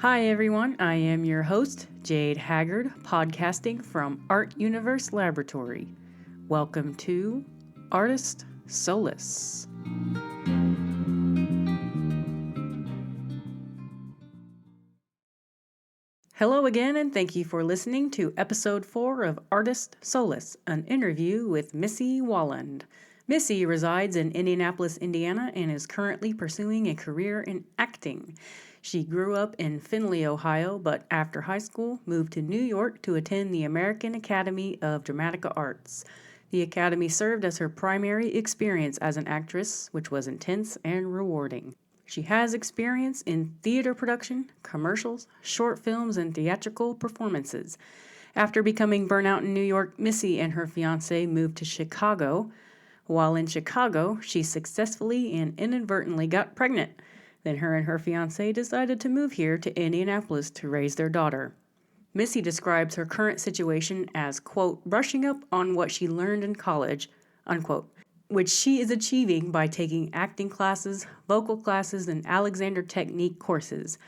Hi everyone, I am your host, Jade Haggard, podcasting from Art Universe Laboratory. Welcome to Artist Solace. Hello again, and thank you for listening to episode 4 of Artist Solace, an interview with Missy Waaland. Missy resides in Indianapolis, Indiana, and is currently pursuing a career in acting. She grew up in Findlay, Ohio, but after high school moved to New York to attend the American Aacdemy of Dramatica Arts. The Aacdemy served as her primary experience as an actress, which was intense and rewarding. She has experience in theater production, commercials, short films, and theatrical performances. After becoming burnt out in New York, Missy and her fiancé moved to Chicago. While in Chicago, she successfully and inadvertently got pregnant. Then her and her fiancé decided to move here to Indianapolis to raise their daughter. Missy describes her current situation as, quote, brushing up on what she learned in college, unquote, which she is achieving by taking acting classes, vocal classes, and Alexander technique courses.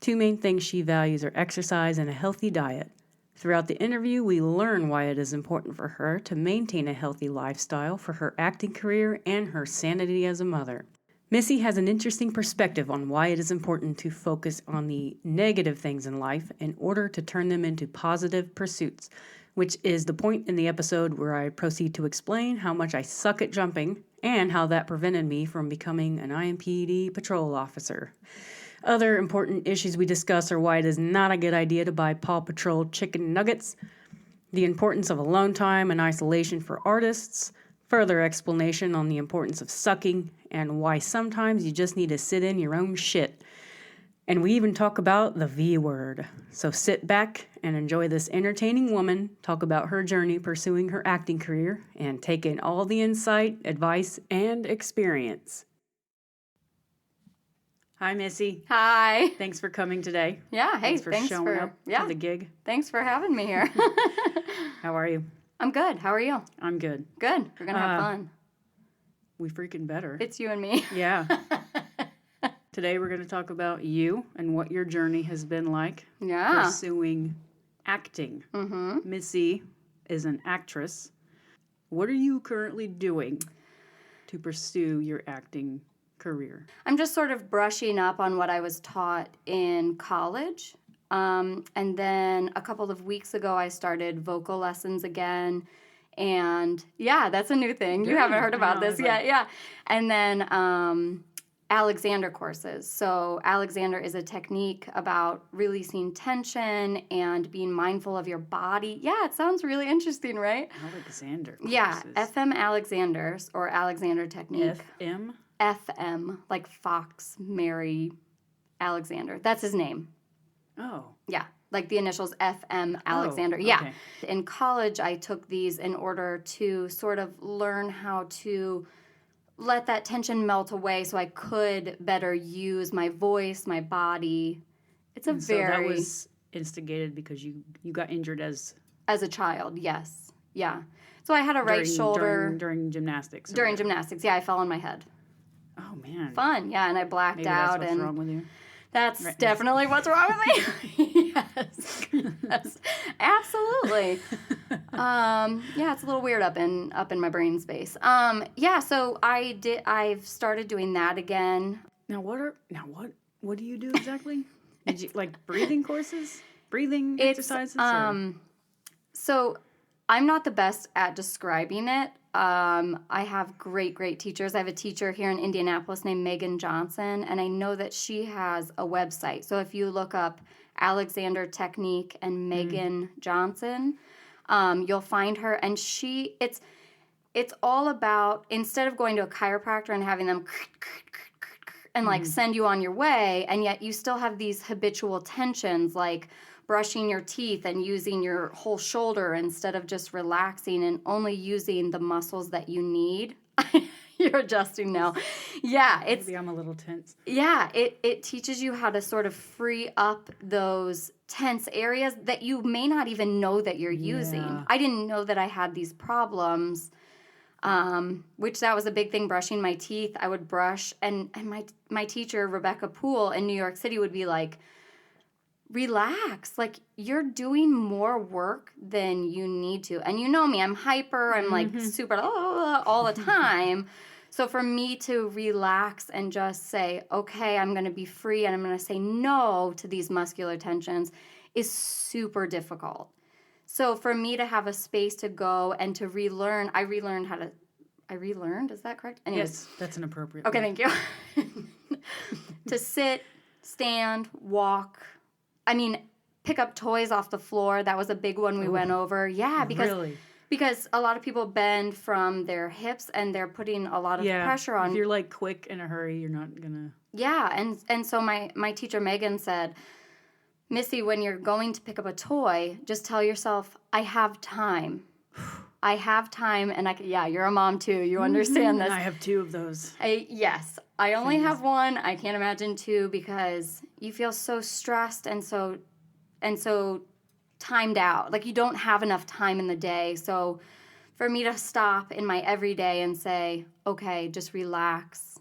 Two main things she values are exercise and a healthy diet. Throughout the interview, we learn why it is important for her to maintain a healthy lifestyle for her acting career and her sanity as a mother. Missy has an interesting perspective on why it is important to focus on the negative things in life in order to turn them into positive pursuits, which is the point in the episode where I proceed to explain how much I suck at jumping and how that prevented me from becoming an IMPD patrol officer. Other important issues we discuss are why it is not a good idea to buy Paw Patrol chicken nuggets, the importance of alone time and isolation for artists, further explanation on the importance of sucking, and why sometimes you just need to sit in your own shit. And we even talk about the V word. So sit back and enjoy this entertaining woman talk about her journey pursuing her acting career and take in all the insight, advice, and experience. Hi, Missy. Hi. Thanks for coming today. Yeah, hey, thanks for showing up to the gig. Thanks for having me here. How are you? I'm good. How are you? I'm good. Good. We're going to have fun. We freaking better. It's you and me. Yeah. Today we're going to talk about you and what your journey has been like pursuing acting. Mm-hmm. Missy is an actress. What are you currently doing to pursue your acting career? I'm just sort of brushing up on what I was taught in college. And then a couple of weeks ago, I started vocal lessons again. And yeah, that's a new thing. You haven't heard about this yet. Yeah. And then Alexander courses. So Alexander is a technique about releasing tension and being mindful of your body. Yeah, it sounds really interesting, right? Alexander courses. Yeah, FM Alexander's or Alexander technique. FM? FM, like Fox, Mary, Alexander. That's his name. Oh. Yeah, like the initials FM Alexander. Okay. Yeah. In college, I took these in order to sort of learn how to let that tension melt away so I could better use my voice, my body. It's a So that was instigated because you got injured as a child, yes. Yeah. So I had a right shoulder. During gymnastics. During gymnastics, yeah, I fell on my head. Oh, man. Fun, yeah, and I blacked Maybe out. That's what's wrong with you. That's definitely what's wrong with me. Yes, absolutely. Yeah, it's a little weird up in my brain space. Yeah, so I've started doing that again. Now what do you do exactly? Did you like breathing courses? Breathing exercises? So I'm not the best at describing it. I have great teachers. I have a teacher here in Indianapolis named Megan Johnson, and I know that she has a website. So if you look up Alexander Technique and Megan Johnson, you'll find her. And it's all about, instead of going to a chiropractor and having them and like send you on your way, and yet you still have these habitual tensions like brushing your teeth and using your whole shoulder instead of just relaxing and only using the muscles that you need. You're adjusting now. Yeah, maybe I'm a little tense. Yeah, it teaches you how to sort of free up those tense areas that you may not even know that you're using. I didn't know that I had these problems, which that was a big thing, brushing my teeth. I would brush, and my teacher, Rebecca Poole in New York City, would be like, relax. Like, you're doing more work than you need to. And you know me, I'm hyper, I'm like super all the time. So for me to relax and just say, okay, I'm going to be free and I'm going to say no to these muscular tensions is super difficult. So for me to have a space to go and to relearn, I relearned, is that correct? Anyways. Yes, that's an appropriate Okay, word. thank you. To sit, stand, walk. I mean, pick up toys off the floor. That was a big one we went over. Yeah, because a lot of people bend from their hips and they're putting a lot of pressure on. If you're like quick in a hurry, you're not gonna. Yeah, and so my teacher Megan said, Missy, when you're going to pick up a toy, just tell yourself, I have time. I have time, and you're a mom too. You understand this. I have 2 of those. Yes, I only have 1. I can't imagine 2 because you feel so stressed and so timed out. Like, you don't have enough time in the day. So for me to stop in my everyday and say, okay, just relax,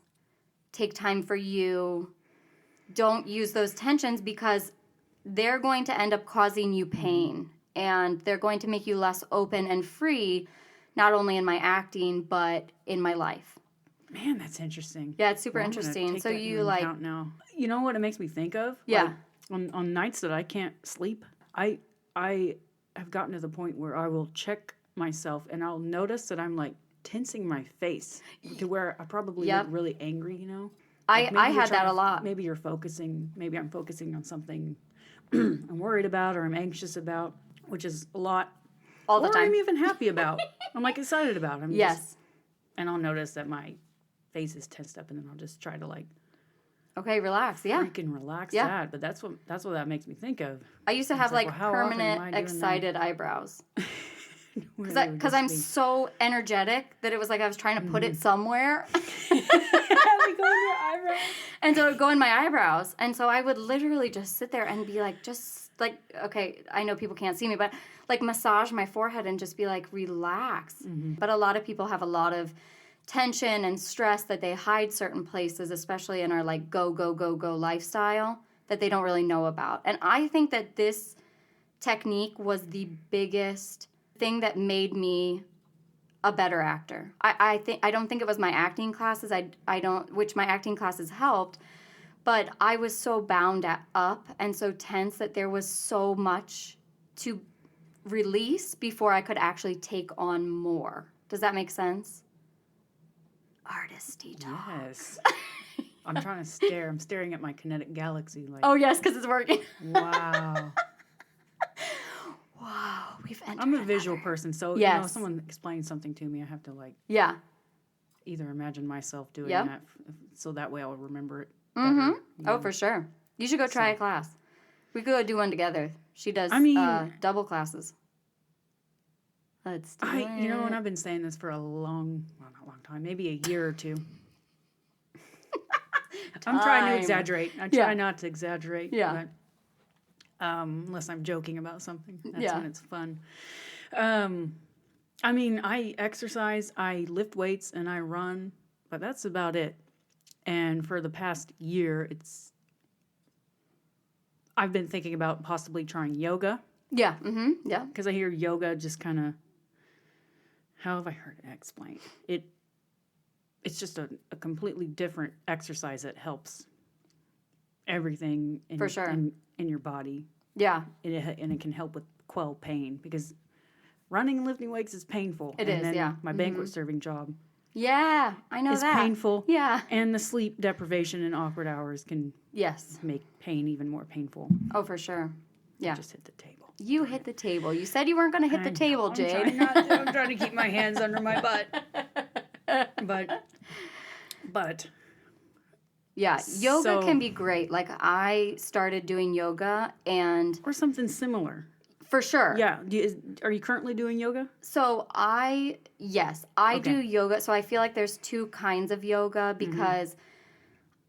take time for you, don't use those tensions because they're going to end up causing you pain. And they're going to make you less open and free, not only in my acting, but in my life. Man, that's interesting. Yeah, it's super interesting. So you like now. You know what it makes me think of? Yeah. Like, on nights that I can't sleep, I have gotten to the point where I will check myself and I'll notice that I'm like tensing my face to where I probably look really angry, you know? Like I had that a lot. Maybe I'm focusing on something I'm worried about or I'm anxious about, which is a lot. All the time. I'm even happy about. I'm like excited about. And I'll notice that my face is tensed up, and then I'll just try to like. Okay, relax. Yeah. Freaking relax that. But that's what that makes me think of. I used to have like permanent excited eyebrows. Because I'm so energetic that it was like I was trying to put it somewhere. They go in your eyebrows. And so it would go in my eyebrows. And so I would literally just sit there and be like, okay, I know people can't see me, but like massage my forehead and just be like, relax. But a lot of people have a lot of tension and stress that they hide certain places, especially in our like go lifestyle, that they don't really know about. And I think that this technique was the biggest thing that made me a better actor. I don't think it was my acting classes. Which my acting classes helped, but I was so bound up and so tense that there was so much to release before I could actually take on more. Does that make sense? Artisty talk. Yes. I'm trying to stare. I'm staring at my kinetic galaxy. Like. Oh yes, because it's working. Wow. Wow, we've entered. I'm a visual person, so you know, if someone explains something to me, I have to like either imagine myself doing that, so that way I'll remember it. Better, Oh, for sure. You should go try a class. We could go do one together. She does double classes. Let's do it. You know, and I've been saying this for not a long time, maybe a year or 2. I'm trying to exaggerate. I try not to exaggerate. Yeah. But, unless I'm joking about something. That's when it's fun. I mean, I exercise, I lift weights, and I run, but that's about it. And for the past year, I've been thinking about possibly trying yoga. Yeah. Yeah. Because I hear yoga just kind of, how have I heard it explained? It's just a completely different exercise that helps everything in your body. Yeah. And it can help with quell pain because running and lifting weights is painful. It is. My banquet serving job. Yeah, I know that. It's painful. Yeah. And the sleep deprivation and awkward hours can make pain even more painful. Oh, for sure. Yeah. I just hit the table. You hit the table. You said you weren't going to hit the table, Jade. I'm trying to keep my hands under my butt. But yeah, yoga can be great. Like I started doing yoga or something similar. For sure. Yeah. Are you currently doing yoga? So I do yoga. So I feel like there's 2 kinds of yoga because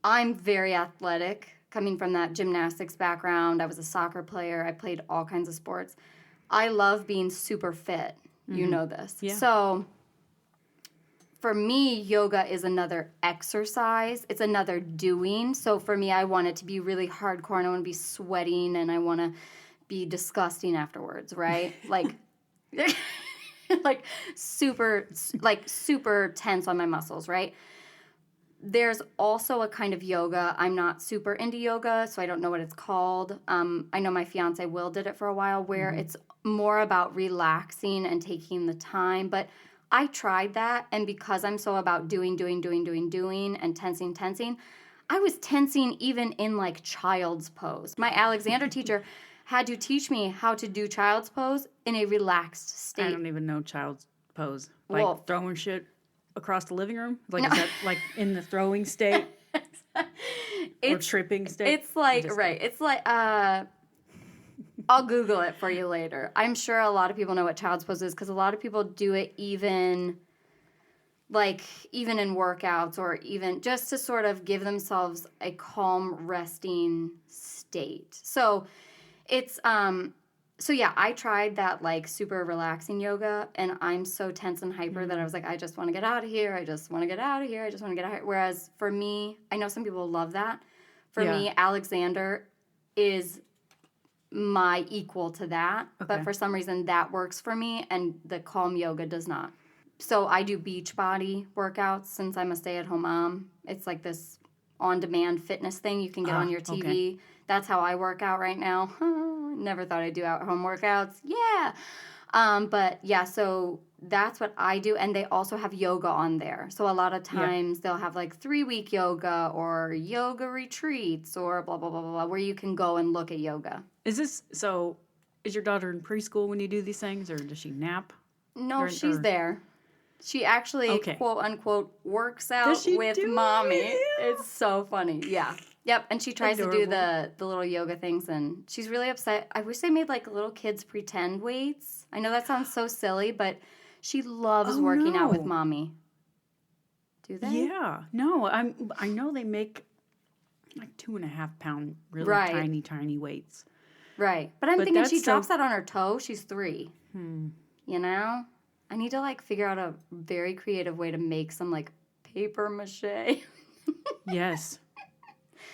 I'm very athletic, coming from that gymnastics background. I was a soccer player. I played all kinds of sports. I love being super fit. You know this. Yeah. So for me, yoga is another exercise. It's another doing. So for me, I want it to be really hardcore and I want to be sweating and I want to be disgusting afterwards, right? Like, super tense on my muscles, right? There's also a kind of yoga. I'm not super into yoga, so I don't know what it's called. I know my fiance Will did it for a while, where it's more about relaxing and taking the time. But I tried that, and because I'm so about doing, and tensing, I was tensing even in like child's pose. My Alexander teacher had to teach me how to do child's pose in a relaxed state. I don't even know child's pose. Like throwing shit across the living room? Like, no. Is that like in the throwing state? Or tripping state? It's like, right. It's like, I'll Google it for you later. I'm sure a lot of people know what child's pose is because a lot of people do it even in workouts or even just to sort of give themselves a calm, resting state. So it's, so yeah, I tried that like super relaxing yoga and I'm so tense and hyper that I was like, I just want to get out of here. I just want to get out of here. I just want to get out of here. Whereas for me, I know some people love that. For me, Alexander is my equal to that. Okay. But for some reason that works for me and the calm yoga does not. So I do Beachbody workouts since I'm a stay-at-home mom. It's like this on-demand fitness thing you can get on your TV. Okay. That's how I work out right now. Never thought I'd do at-home workouts. Yeah. But yeah, so that's what I do. And they also have yoga on there. So a lot of times they'll have like 3-week yoga or yoga retreats or blah, blah, blah, blah, blah, where you can go and look at yoga. Is your daughter in preschool when you do these things or does she nap? No, she's there. She actually, quote unquote, works out with mommy. Yeah. It's so funny. Yeah. Yep. And she tries to do the little yoga things, and she's really upset. I wish they made like little kids pretend weights. I know that sounds so silly, but she loves working out with mommy. Do they? Yeah. No, I know they make like 2.5 pound really tiny weights. Right. But I'm thinking she drops that on her toe. She's 3. You know? I need to like figure out a very creative way to make some like paper mache. Yes.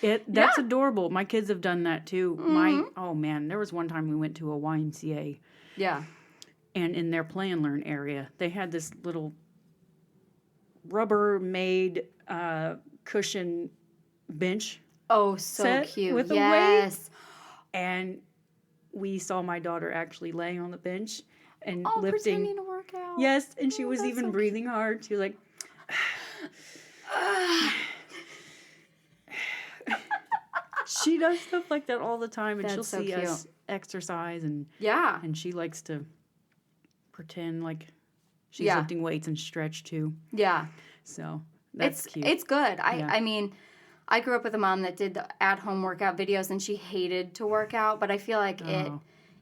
That's adorable. My kids have done that too. Mm-hmm. There was one time we went to a YMCA. Yeah. And in their play and learn area, they had this little rubber-made cushion bench. Oh, so cute. With a weight. And we saw my daughter actually laying on the bench and lifting. Pretending to work out. Yes, and she was even breathing hard. She was like... She does stuff like that all the time, and she'll see us exercise, and she likes to pretend like she's lifting weights and stretch too. Yeah. So that's cute. It's good. I mean, I grew up with a mom that did the at-home workout videos, and she hated to work out, but I feel like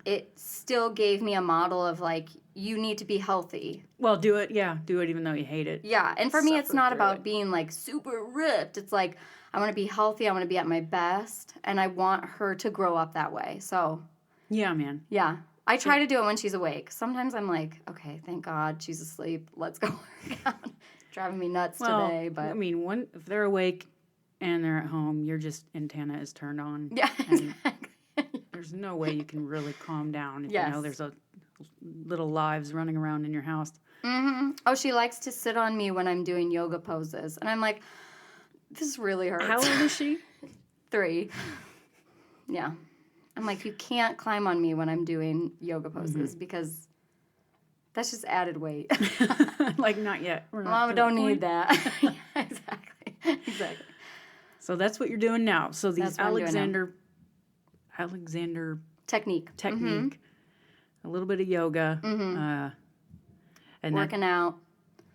it still gave me a model of like, you need to be healthy. Well, do it. Yeah, do it even though you hate it. Yeah, and for me, it's not about being like super ripped. It's like, I want to be healthy. I want to be at my best. And I want her to grow up that way. So. Yeah, man. Yeah. I try to do it when she's awake. Sometimes I'm like, okay, thank God she's asleep. Let's go work out. Driving me nuts today. But I mean, if they're awake and they're at home, your just antenna is turned on. Yeah, exactly. There's no way you can really calm down if you know there's a little lives running around in your house. Mm-hmm. Oh, she likes to sit on me when I'm doing yoga poses. And I'm like, this really hurts. How old is she? 3. Yeah. I'm like, you can't climb on me when I'm doing yoga poses because that's just added weight. Like, not yet. Mom, don't need that. Yeah, exactly. So that's what you're doing now. So these Alexander technique, a little bit of yoga, and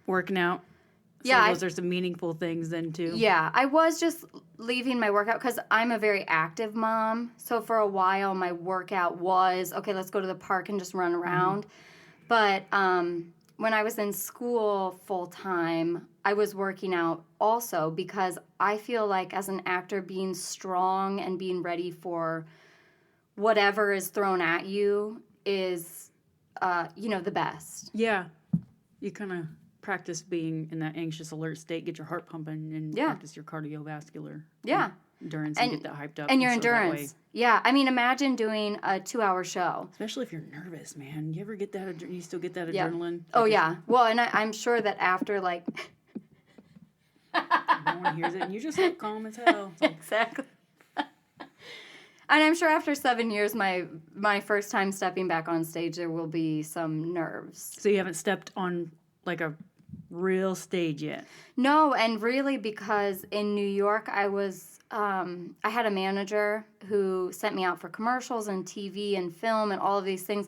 working out. So those are some meaningful things then too. Yeah, I was just leaving my workout because I'm a very active mom. So for a while, my workout was, okay, let's go to the park and just run around. But when I was in school full time, I was working out also because I feel like as an actor, being strong and being ready for whatever is thrown at you is, the best. Yeah, you kind of practice being in that anxious alert state, get your heart pumping, and practice your cardiovascular endurance and get that hyped up. And your endurance. Yeah. I mean, imagine doing a 2-hour show. Especially if you're nervous, man. You ever get that? You still get that adrenaline? Oh, yeah. Well, and I'm sure that after, like... no one hears it, and you just look calm as hell. Exactly. And I'm sure after 7 years, my first time stepping back on stage, there will be some nerves. So you haven't stepped on, like, a real stage yet? No, and really because in New York, I had a manager who sent me out for commercials and TV and film and all of these things.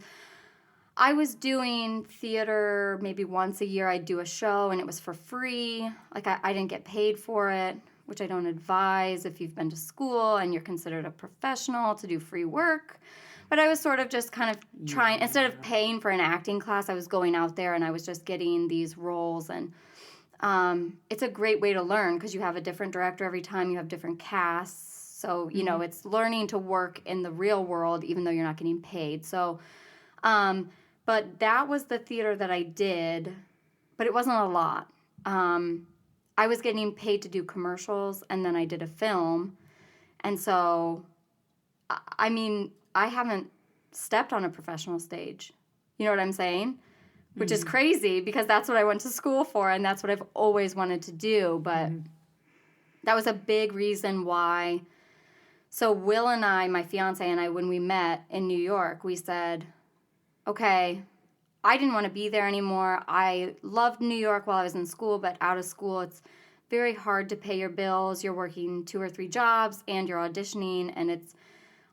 I was doing theater maybe once a year. I'd do a show, and it was for free. Like, I didn't get paid for it, which I don't advise if you've been to school and you're considered a professional to do free work. But I was sort of just kind of trying, instead of paying for an acting class, I was going out there and I was just getting these roles. And it's a great way to learn because you have a different director every time, you have different casts. So, you know, it's learning to work in the real world even though you're not getting paid. So, but that was the theater that I did, but it wasn't a lot. I was getting paid to do commercials, and then I did a film. And so, I mean, I haven't stepped on a professional stage. You know what I'm saying? Which is crazy because that's what I went to school for, and that's what I've always wanted to do. But that was a big reason why. So Will and I, my fiance and I, when we met in New York, we said, okay, I didn't want to be there anymore. I loved New York while I was in school, but out of school, it's very hard to pay your bills. You're working 2 or 3 jobs, and you're auditioning, and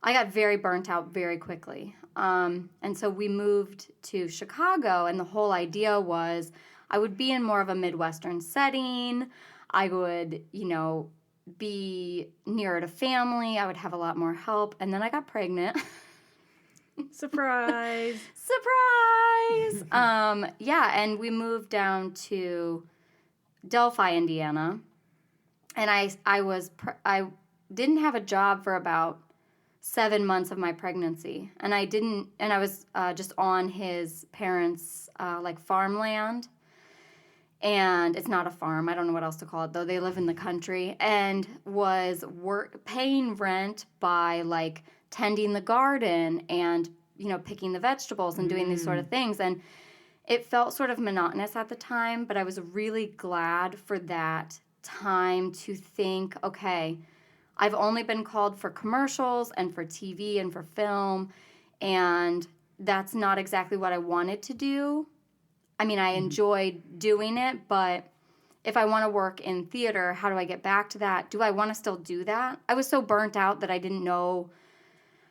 I got very burnt out very quickly. And so we moved to Chicago, and the whole idea was I would be in more of a Midwestern setting. I would, you know, be nearer to family. I would have a lot more help. And then I got pregnant. Surprise! Surprise! And we moved down to Delphi, Indiana, and I didn't have a job for about 7 months of my pregnancy, and I was just on his parents' like farmland, and it's not a farm. I don't know what else to call it though. They live in the country, and was paying rent by like tending the garden and, you know, picking the vegetables and doing these sort of things. And it felt sort of monotonous at the time, but I was really glad for that time to think, okay, I've only been called for commercials and for TV and for film, and that's not exactly what I wanted to do. I mean, I enjoyed doing it, but if I want to work in theater, how do I get back to that? Do I want to still do that? I was so burnt out that I didn't know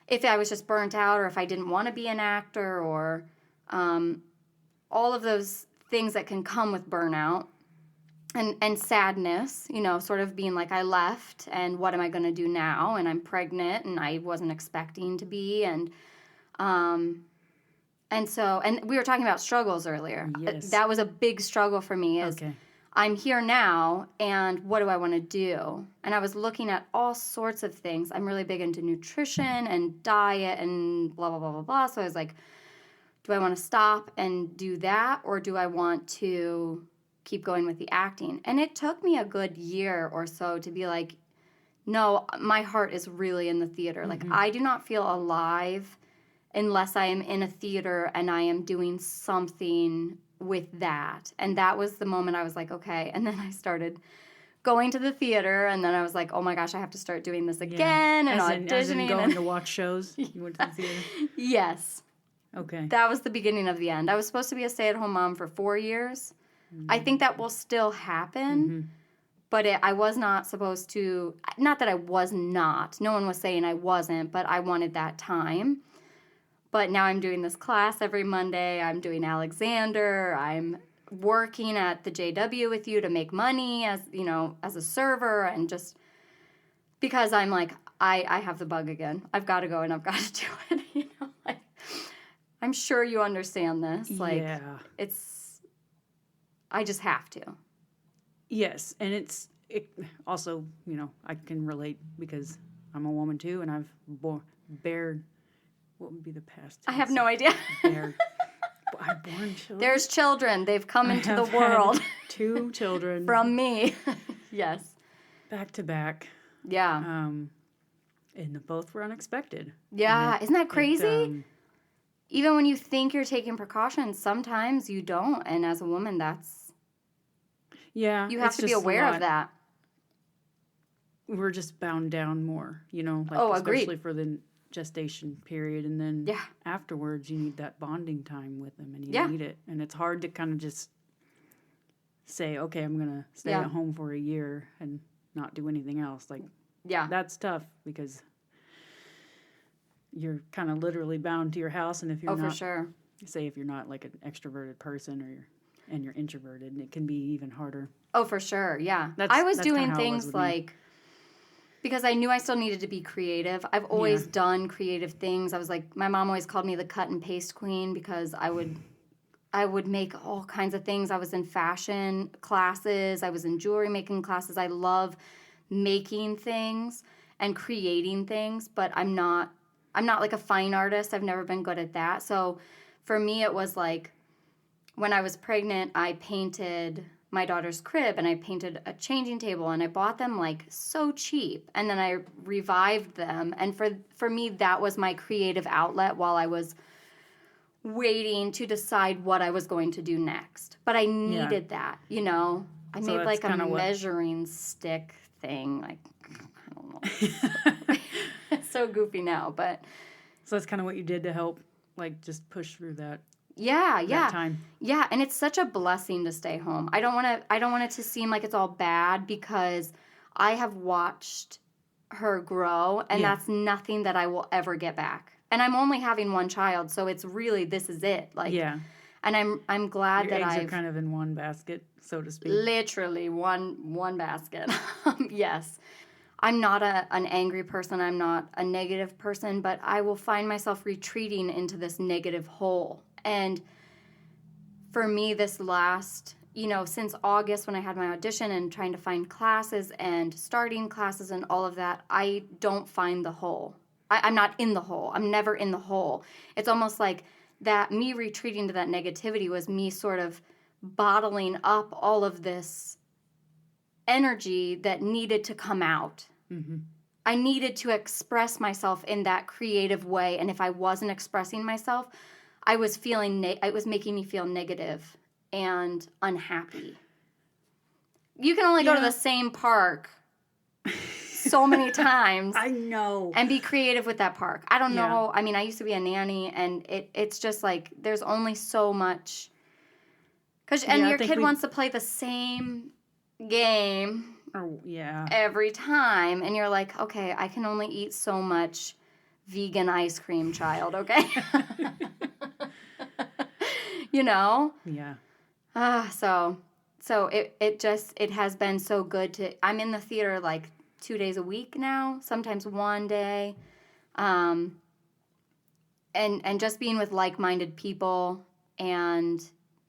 if I was just burnt out or if I didn't want to be an actor or all of those things that can come with burnout and sadness, you know, sort of being like I left and what am I going to do now? And I'm pregnant and I wasn't expecting to be. And we were talking about struggles earlier. Yes. That was a big struggle for me is I'm here now, and what do I want to do? And I was looking at all sorts of things. I'm really big into nutrition and diet and blah, blah, blah, blah, blah. So I was like, do I want to stop and do that, or do I want to keep going with the acting? And it took me a good year or so to be like, no, my heart is really in the theater. Like, I do not feel alive unless I am in a theater and I am doing something with that. And that was the moment I was like, okay. And then I started going to the theater, and then I was like, oh my gosh, I have to start doing this again and auditioning. As in going to watch shows? You went to the theater? Yes. Okay. That was the beginning of the end. I was supposed to be a stay-at-home mom for 4 years. I think that will still happen, but I was not supposed to, not that I was not. No one was saying I wasn't, but I wanted that time. But now I'm doing this class every Monday. I'm doing Alexander. I'm working at the JW with you to make money as, you know, as a server, and just because I'm like, I have the bug again. I've got to go and I've got to do it. You know, like, I'm sure you understand this. Like, I just have to. Yes, and it also, you know, I can relate because I'm a woman too, and I've bared. What would be the past tense? I have no idea. I born children. There's children. They've come I into the have had world 2 children from me. Yes. back to back. Yeah. And both were unexpected. Yeah. Isn't that crazy? It, Even when you think you're taking precautions, sometimes you don't. And as a woman, you have it's to be just a aware of lot. that. We're just bound down more, like Agreed. especially for the gestation period, and then Yeah. afterwards you need that bonding time with them, and you Yeah. need it, and it's hard to kind of just say, okay, I'm gonna stay Yeah. at home for a year and not do anything else. Like, Yeah. that's tough because you're kind of literally bound to your house, and if you're Oh, not, for sure. say if you're not like an extroverted person and you're introverted, it can be even harder. Oh, for sure. Yeah. That's- I was that's kinda doing how it was things with me. like, because I knew I still needed to be creative. I've always Yeah. done creative things. I was like, my mom always called me the cut and paste queen because I would make all kinds of things. I was in fashion classes. I was in jewelry making classes. I love making things and creating things, but I'm not like a fine artist. I've never been good at that. So for me, it was like when I was pregnant, I painted my daughter's crib and I painted a changing table and I bought them like so cheap, and then I revived them, and for me that was my creative outlet while I was waiting to decide what I was going to do next. But I needed that, I So made that's like a kinda what- measuring stick thing, like I don't know. It's so goofy now, but So that's kind of what you did to help, like, just push through that yeah. time. Yeah, and it's such a blessing to stay home. I don't want it to seem like it's all bad, because I have watched her grow, and Yeah. that's nothing that I will ever get back. And I'm only having one child, so it's really, this is it. Like, Yeah. and I'm glad Your that eggs are I've kind of in one basket, so to speak. literally one basket. Yes. I'm not an angry person. I'm not a negative person, but I will find myself retreating into this negative hole. And for me, this last, since August when I had my audition and trying to find classes and starting classes and all of that, I don't find the hole. I'm not in the hole. I'm never in the hole. It's almost like that me retreating to that negativity was me sort of bottling up all of this energy that needed to come out. Mm-hmm. I needed to express myself in that creative way, and if I wasn't expressing myself, I was feeling it was making me feel negative and unhappy. You can only go to the same park so many times I know. and be creative with that park. I don't Yeah. know. I mean, I used to be a nanny, and it's just like there's only so much. And your kid wants to play the same game Oh, yeah. every time, and you're like, okay, I can only eat so much vegan ice cream, child, okay? Yeah. So it has been so good I'm in the theater like 2 days a week now, sometimes one day, and just being with like-minded people and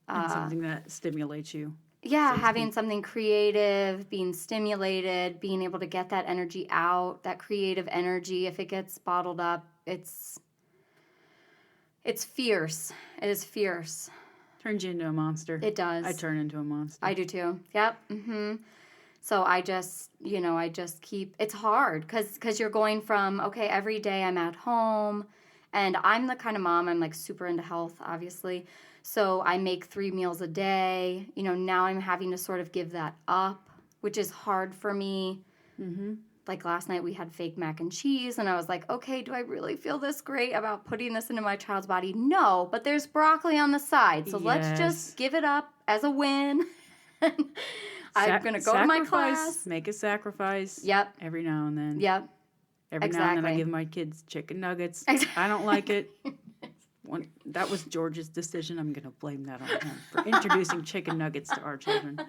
something that stimulates you. yeah, having something creative, being stimulated, being able to get that energy out, that creative energy. If it gets bottled up, it's fierce. It is fierce. Turns you into a monster. It does. I turn into a monster. I do too. Yep. Mm-hmm. So I just keep, it's hard because you're going from, okay, every day I'm at home, and I'm the kind of mom, I'm like super into health, obviously. So I make 3 meals a day. Now I'm having to sort of give that up, which is hard for me. Mm-hmm. Like last night we had fake mac and cheese, and I was like, okay, do I really feel this great about putting this into my child's body? No, but there's broccoli on the side, so let's just give it up as a win. I'm going to go to my class. Make a sacrifice. Yep. Every now and then. Yep. Every now and then I give my kids chicken nuggets. I don't like it. That was George's decision. I'm going to blame that on him for introducing chicken nuggets to our children.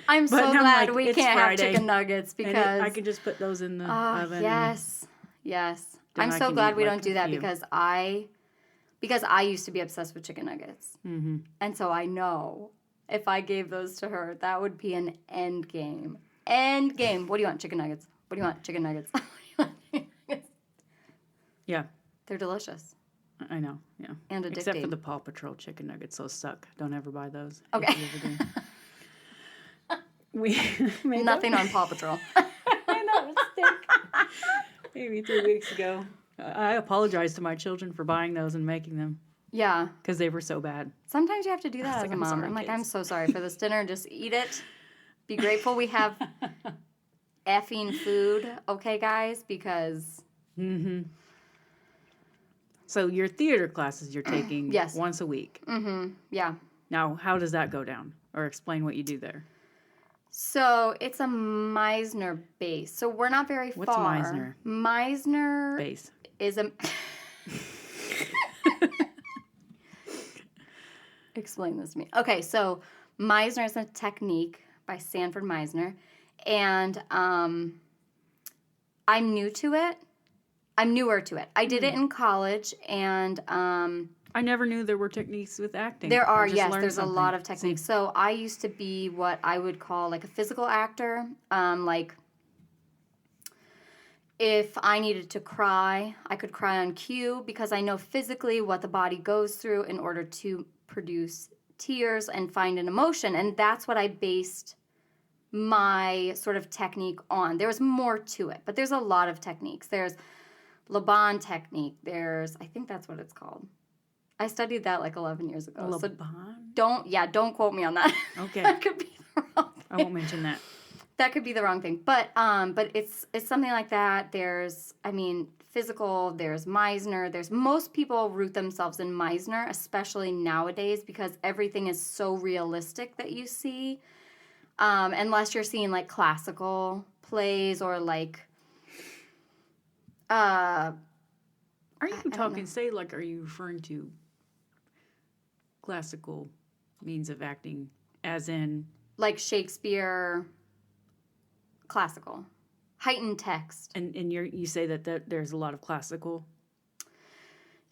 I'm so glad we can't Friday, have chicken nuggets because I can just put those in the oven. Yes. I'm I so can glad eat we like don't do a that few. because I used to be obsessed with chicken nuggets. Mm-hmm. And so I know if I gave those to her, that would be an end game. End game. What do you want? Chicken nuggets. What do you want? Chicken nuggets. Yeah. They're delicious. I know, yeah. And addicting. Except for the Paw Patrol chicken nuggets. Those suck. Don't ever buy those. Okay. If you ever do. We made Nothing on Paw Patrol. I know, mistake. Maybe 3 weeks ago. I apologized to my children for buying those and making them. Yeah. Because they were so bad. Sometimes you have to do that as like, a I'm mom. sorry, I'm like, kids. I'm so sorry for this dinner. Just eat it. Be grateful we have effing food. Okay, guys? Because... Mm-hmm. So your theater classes you're taking Yes. once a week. Mm-hmm. Yeah. Now, how does that go down? Or explain what you do there. So it's a Meisner base. So we're not very What's far. Meisner? Meisner Base. is a... Explain this to me. Okay, so Meisner is a technique by Sanford Meisner. And I'm new to it. I'm newer to it. I did it in college, and I never knew there were techniques with acting. there are, I just yes, learned there's something. a lot of techniques. So I used to be what I would call like a physical actor. Like if I needed to cry, I could cry on cue because I know physically what the body goes through in order to produce tears and find an emotion. And that's what I based my sort of technique on. There's more to it, but there's a lot of techniques. There's Laban technique. I think that's what it's called. I studied that like 11 years ago. Laban? So don't quote me on that. Okay. That could be the wrong thing. I won't mention that. That could be the wrong thing. But it's something like that. There's, physical, there's Meisner. Most people root themselves in Meisner, especially nowadays, because everything is so realistic that you see. Unless you're seeing like classical plays or like Are you talking, are you referring to classical means of acting as in? like Shakespeare, classical, heightened text. And you say that there's a lot of classical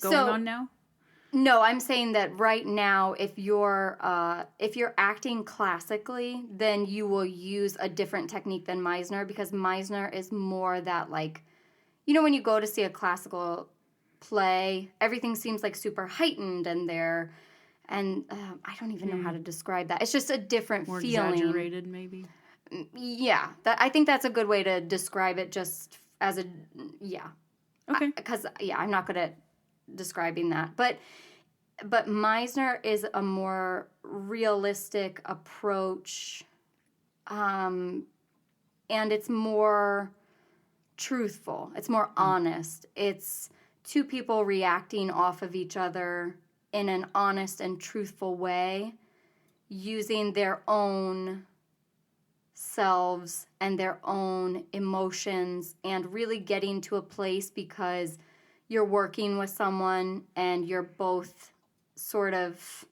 going on now? No, I'm saying that right now, if you're acting classically, then you will use a different technique than Meisner, because Meisner is more that like, when you go to see a classical play, everything seems like super heightened and I don't even know how to describe that. It's just a different More feeling. exaggerated, maybe? Yeah, I think that's a good way to describe it. Just as Okay. because I'm not good at describing that, but Meisner is a more realistic approach, and it's more truthful. It's more honest. It's two people reacting off of each other in an honest and truthful way, using their own selves and their own emotions, and really getting to a place because you're working with someone and you're both sort of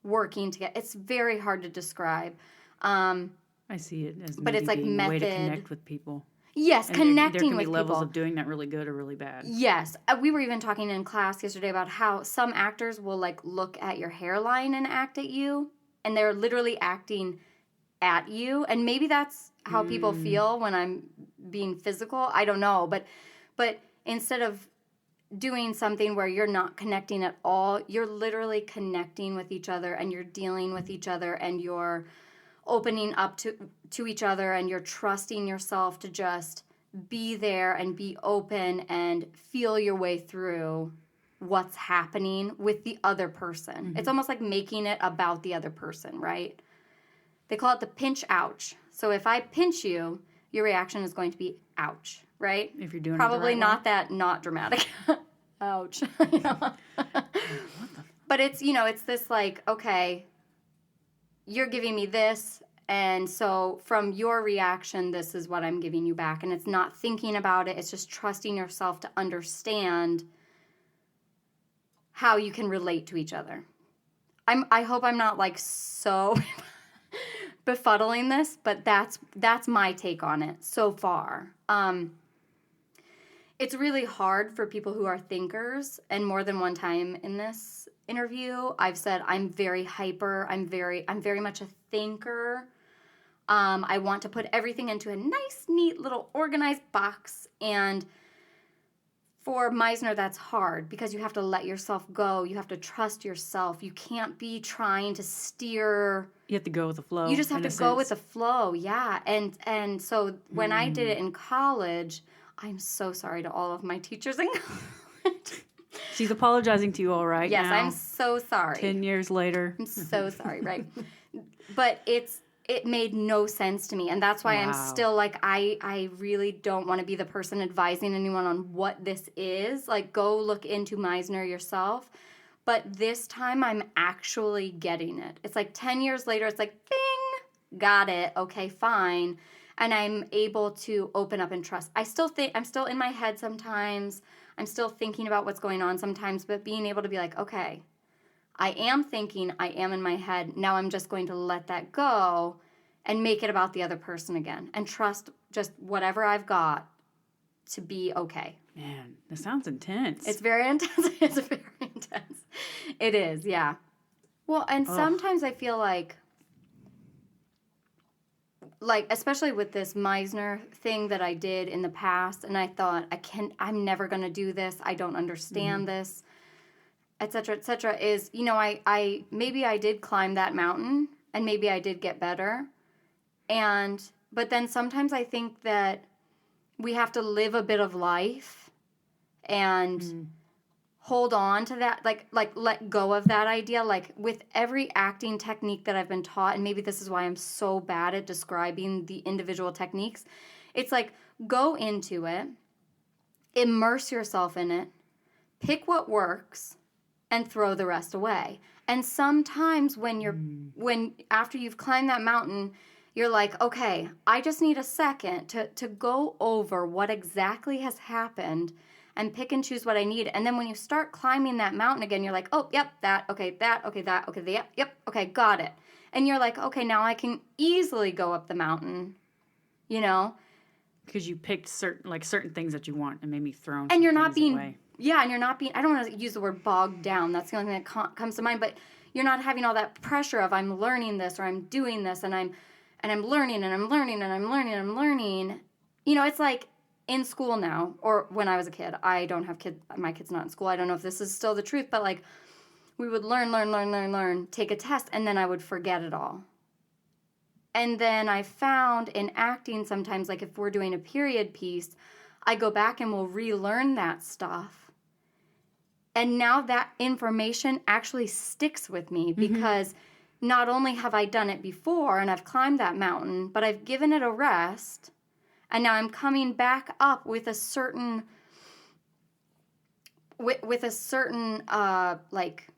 working together. It's very hard to describe. I see it as but it's like being a way to method. connect with people. Yes, And connecting there can with be levels people. of doing that really good or really bad. Yes. We were even talking in class yesterday about how some actors will like look at your hairline and act at you, and they're literally acting at you. And maybe that's how people feel when I'm being physical. I don't know. But instead of doing something where you're not connecting at all, you're literally connecting with each other, and you're dealing with each other, and you're opening up to each other, and you're trusting yourself to just be there and be open and feel your way through what's happening with the other person. Mm-hmm. It's almost like making it about the other person, right? They call it the pinch ouch. So if I pinch you, your reaction is going to be ouch, right? If you're doing probably it the right not way. that not dramatic. Ouch. But it's, it's this like, okay, you're giving me this, and so from your reaction, this is what I'm giving you back. And it's not thinking about it. It's just trusting yourself to understand how you can relate to each other. I hope I'm not like so befuddling this, but that's my take on it so far. It's really hard for people who are thinkers, and more than one time in this interview, I've said I'm very hyper. I'm very much a thinker. I want to put everything into a nice, neat little organized box, and for Meisner, that's hard because you have to let yourself go. You have to trust yourself. You can't be trying to steer. You have to go with the flow. You just have to go with the flow, yeah. And so when I did it in college, I'm so sorry to all of my teachers in college. She's apologizing to you all right yes, now. I'm so sorry. 10 years later. I'm so sorry, right? But it made no sense to me, and that's why I'm still like, I really don't want to be the person advising anyone on what this is. Like, go look into Meisner yourself. But this time I'm actually getting it. It's like 10 years later, it's like, bing, got it, okay, fine. And I'm able to open up and trust. I'm still in my head sometimes. I'm still thinking about what's going on sometimes, but being able to be like, okay, I am thinking, I am in my head. Now I'm just going to let that go and make it about the other person again and trust just whatever I've got to be okay. Man, this sounds intense. It's very intense. It's very intense. It is, yeah. Well, and sometimes I feel like especially with this Meisner thing that I did in the past, and I thought, I'm never going to do this. I don't understand this, et cetera, is, I maybe I did climb that mountain and maybe I did get better. But then sometimes I think that we have to live a bit of life and hold on to that, like let go of that idea. Like with every acting technique that I've been taught, and maybe this is why I'm so bad at describing the individual techniques, it's like go into it, immerse yourself in it, pick what works, and throw the rest away. And sometimes when after you've climbed that mountain, you're like, okay, I just need a second to go over what exactly has happened and pick and choose what I need. And then when you start climbing that mountain again, you're like, oh, yep, that, okay, yep, okay, got it. And you're like, okay, now I can easily go up the mountain, Because you picked certain things that you want and maybe thrown and you're not things being, away. yeah, and you're not being, I don't want to use the word bogged down. That's the only thing that comes to mind. But you're not having all that pressure of I'm learning this or I'm doing this and I'm learning and I'm learning and I'm learning and I'm learning. It's like in school now, or when I was a kid. I don't have kids. My kid's not in school. I don't know if this is still the truth, but like we would learn, take a test, and then I would forget it all. And then I found in acting sometimes, like if we're doing a period piece, I go back and we'll relearn that stuff. And now that information actually sticks with me because not only have I done it before and I've climbed that mountain, but I've given it a rest. And now I'm coming back up with a certain, like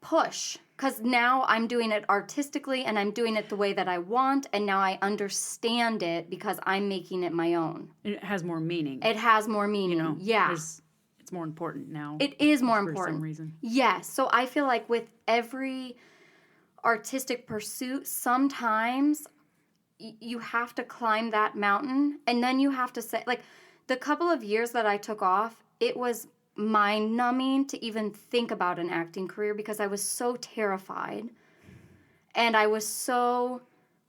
push. Because now I'm doing it artistically and I'm doing it the way that I want. And now I understand it because I'm making it my own. It has more meaning. It has more meaning, yeah. It's more important now. It is more important. For some reason. Yes. So I feel like with every artistic pursuit, sometimes you have to climb that mountain and then you have to say, like the couple of years that I took off, it was mind-numbing to even think about an acting career because I was so terrified and I was so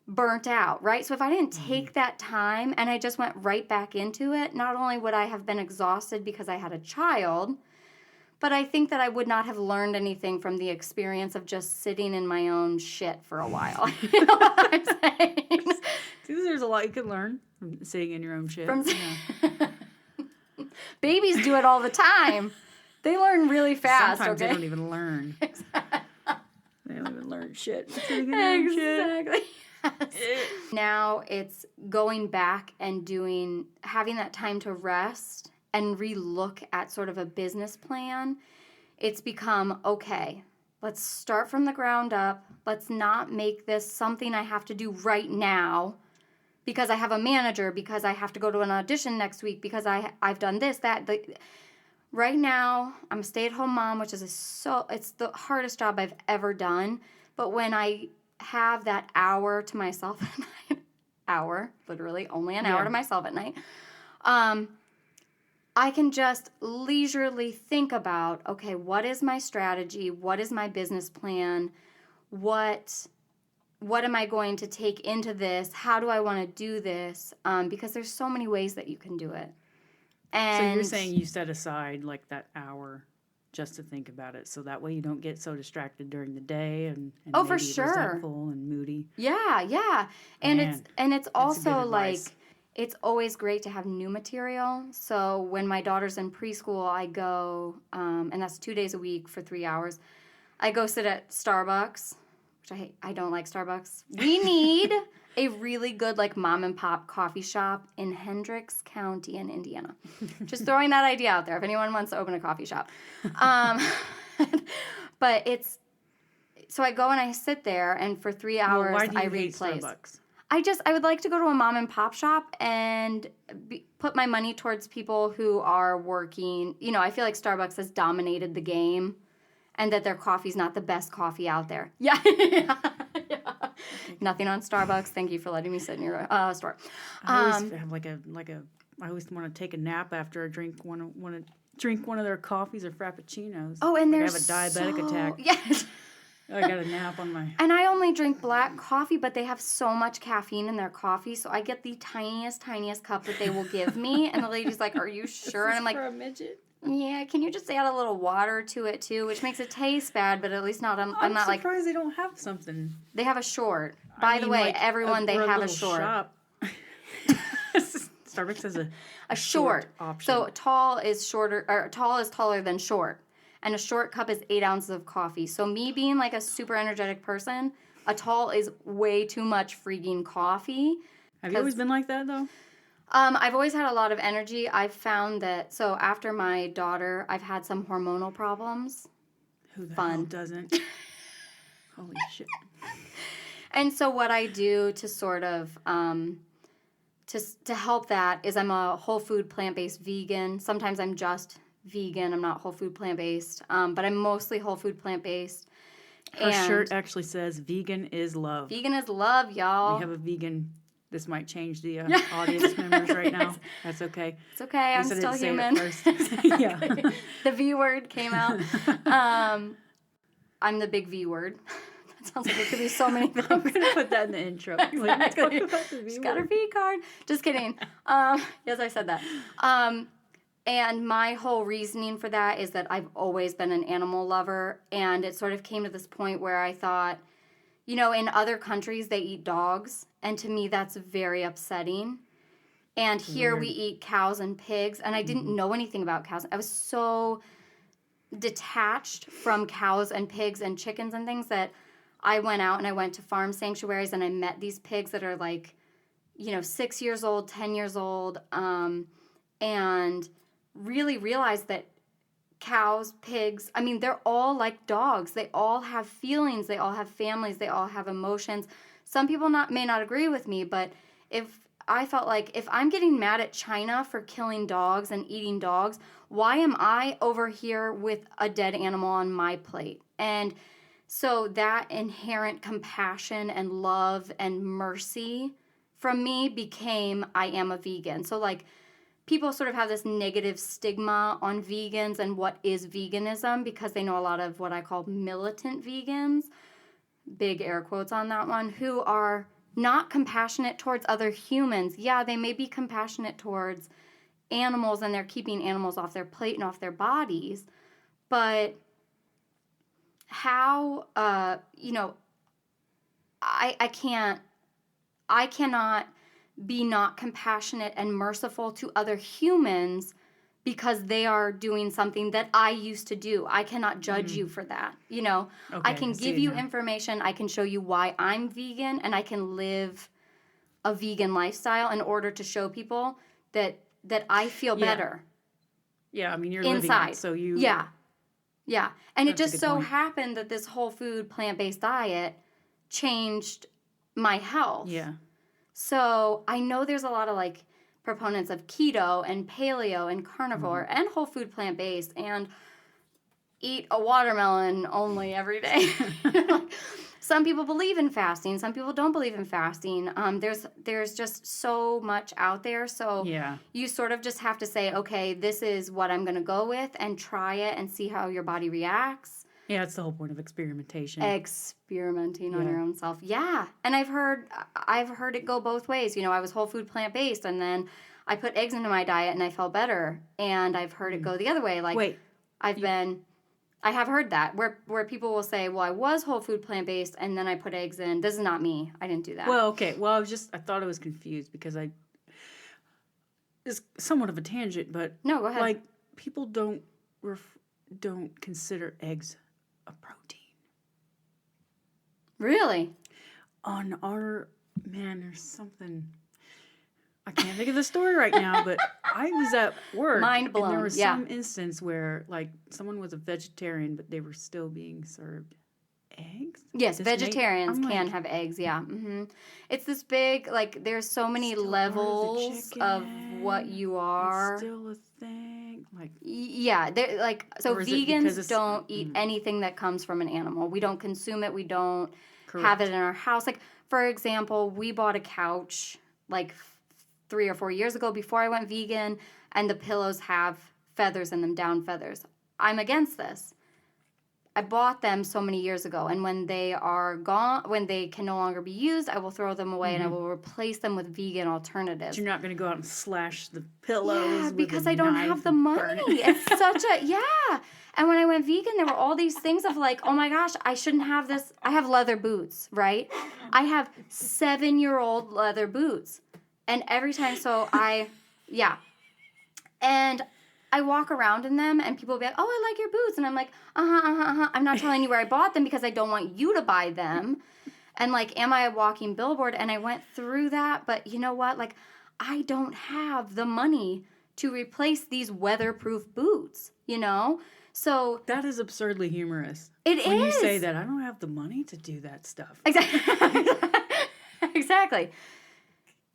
burnt out, right? So if I didn't take that time and I just went right back into it, not only would I have been exhausted because I had a child, but I think that I would not have learned anything from the experience of just sitting in my own shit for a while. You know what I'm saying? There's a lot you can learn from sitting in your own shit. Babies do it all the time. They learn really fast. Sometimes okay? they don't even learn. Exactly. They don't even learn shit. Exactly. Yes. Now it's going back and having that time to rest and re-look at sort of a business plan. It's become, okay, let's start from the ground up. Let's not make this something I have to do right now because I have a manager, because I have to go to an audition next week, because I've done this, that. Right now, I'm a stay-at-home mom, which is it's the hardest job I've ever done. But when I have that hour to myself at night, literally only an hour to myself at night, I can just leisurely think about, okay, what is my strategy? What is my business plan? What am I going to take into this? How do I want to do this? Because there's so many ways that you can do it. And So you're saying you set aside like that hour just to think about it, so that way you don't get so distracted during the day and oh, for maybe sure. resentful and moody. Yeah. And Man, it's that's good also advice. like it's always great to have new material. So when my daughter's in preschool, I go, and that's 2 days a week for 3 hours. I go sit at Starbucks, which I hate. I don't like Starbucks. We need a really good like mom and pop coffee shop in Hendricks County in Indiana. Just throwing that idea out there if anyone wants to open a coffee shop. But it's so I go and I sit there, and for 3 hours Well, why do you I read hate plays. Starbucks? I would like to go to a mom and pop shop and put my money towards people who are working. You know, I feel like Starbucks has dominated the game, and that their coffee's not the best coffee out there. Yeah. Nothing on Starbucks. Thank you for letting me sit in your store. I always have I always want to take a nap after I drink one of their coffees or frappuccinos. Oh, and like there's I have a diabetic attack. Yes. I got a nap on my. And I only drink black coffee, but they have so much caffeine in their coffee, so I get the tiniest cup that they will give me. And the lady's like, "Are you sure?" And I'm like, for a midget. "Yeah, can you just add a little water to it too?" Which makes it taste bad, but at least not. I'm not like surprised they don't have something. they have a short. By the way, like everyone they have a little short. Shop. Starbucks has A short option. So tall is shorter, or tall is taller than short. And a short cup is 8 ounces of coffee. So me being like a super energetic person, a tall is way too much freaking coffee. Have you always been like that though? I've always had a lot of energy. I've found that, so after my daughter, I've had some hormonal problems. Who the hell doesn't? Holy shit. And so what I do to sort of to help that is I'm a whole food plant-based vegan. Sometimes I'm just vegan. I'm not whole food plant-based, but I'm mostly whole food plant-based. Her shirt actually says "Vegan is love." Vegan is love, y'all. We have a vegan. This might change the audience members right now. That's okay. It's okay. I'm still human. Yeah. The V word came out. I'm the big V word. That sounds like it could be so many things. I'm going to put that in the intro. Exactly. She's got her V card. Just kidding. Yes, I said that. And my whole reasoning for that is that I've always been an animal lover, and it sort of came to this point where I thought, you know, in other countries they eat dogs, and to me that's very upsetting. And here we eat cows and pigs, and I didn't know anything about cows. I was so detached from cows and pigs and chickens and things that I went out and I went to farm sanctuaries and I met these pigs that are like, you know, 6 years old, 10 years old, and really realized that cows, pigs, I mean, they're all like dogs. They all have feelings. They all have families. They all have emotions. Some people may not agree with me, but I felt like if I'm getting mad at China for killing dogs and eating dogs, why am I over here with a dead animal on my plate? And so that inherent compassion and love and mercy from me became I am a vegan. So like people sort of have this negative stigma on vegans and what is veganism because they know a lot of what I call militant vegans, big air quotes on that one, who are not compassionate towards other humans. Yeah, they may be compassionate towards animals and they're keeping animals off their plate and off their bodies, but how, you know, I cannot be not compassionate and merciful to other humans because they are doing something that I used to do. I cannot judge you for that. You know, Okay, I can give you information. I can show you why I'm vegan, and I can live a vegan lifestyle in order to show people that I feel better. Yeah, I mean, you're inside. living it, so you... Yeah. And it That's a just good so point. happened that this whole food, plant-based diet changed my health. Yeah. So I know there's a lot of like proponents of keto and paleo and carnivore and whole food plant-based and eat a watermelon only every day. Some people believe in fasting. Some people don't believe in fasting. There's just so much out there. So you sort of just have to say, okay, this is what I'm going to go with and try it and see how your body reacts. Yeah, it's the whole point of experimentation. Experimenting on your own self. Yeah. And I've heard it go both ways. You know, I was whole food plant-based and then I put eggs into my diet and I felt better. And I've heard it go the other way. Like, Wait. I have heard that where people will say, well, I was whole food plant-based and then I put eggs in. This is not me. I didn't do that. Well, okay. Well, I thought I was confused because it's somewhat of a tangent, but No, go ahead. like people don't consider eggs a protein. Really? There's something. I can't think of the story right now, but I was at work. Mind blown. And there was some instance where, like, someone was a vegetarian, but they were still being served eggs. Yes, vegetarians can have eggs, yeah. Mm-hmm. It's this big, like, there's so many levels of what you are. It's still a thing. Like, yeah, so vegans don't eat anything that comes from an animal. We don't consume it. We don't have it in our house. Like, for example, we bought a couch, like, 3 or 4 years ago before I went vegan, and the pillows have feathers in them, down feathers. I'm against this. I bought them so many years ago, and when they are gone, when they can no longer be used, I will throw them away and I will replace them with vegan alternatives. But you're not going to go out and slash the pillows. Yeah, because I don't have the money. It's such a And when I went vegan, there were all these things of like, oh my gosh, I shouldn't have this. I have leather boots, right? I have 7-year-old leather boots. And every time, and I walk around in them and people will be like, oh, I like your boots. And I'm like, I'm not telling you where I bought them because I don't want you to buy them. And like, am I a walking billboard? And I went through that. But you know what? Like, I don't have the money to replace these weatherproof boots, you know? So that is absurdly humorous. It is. When you say that, I don't have the money to do that stuff. Exactly. Exactly.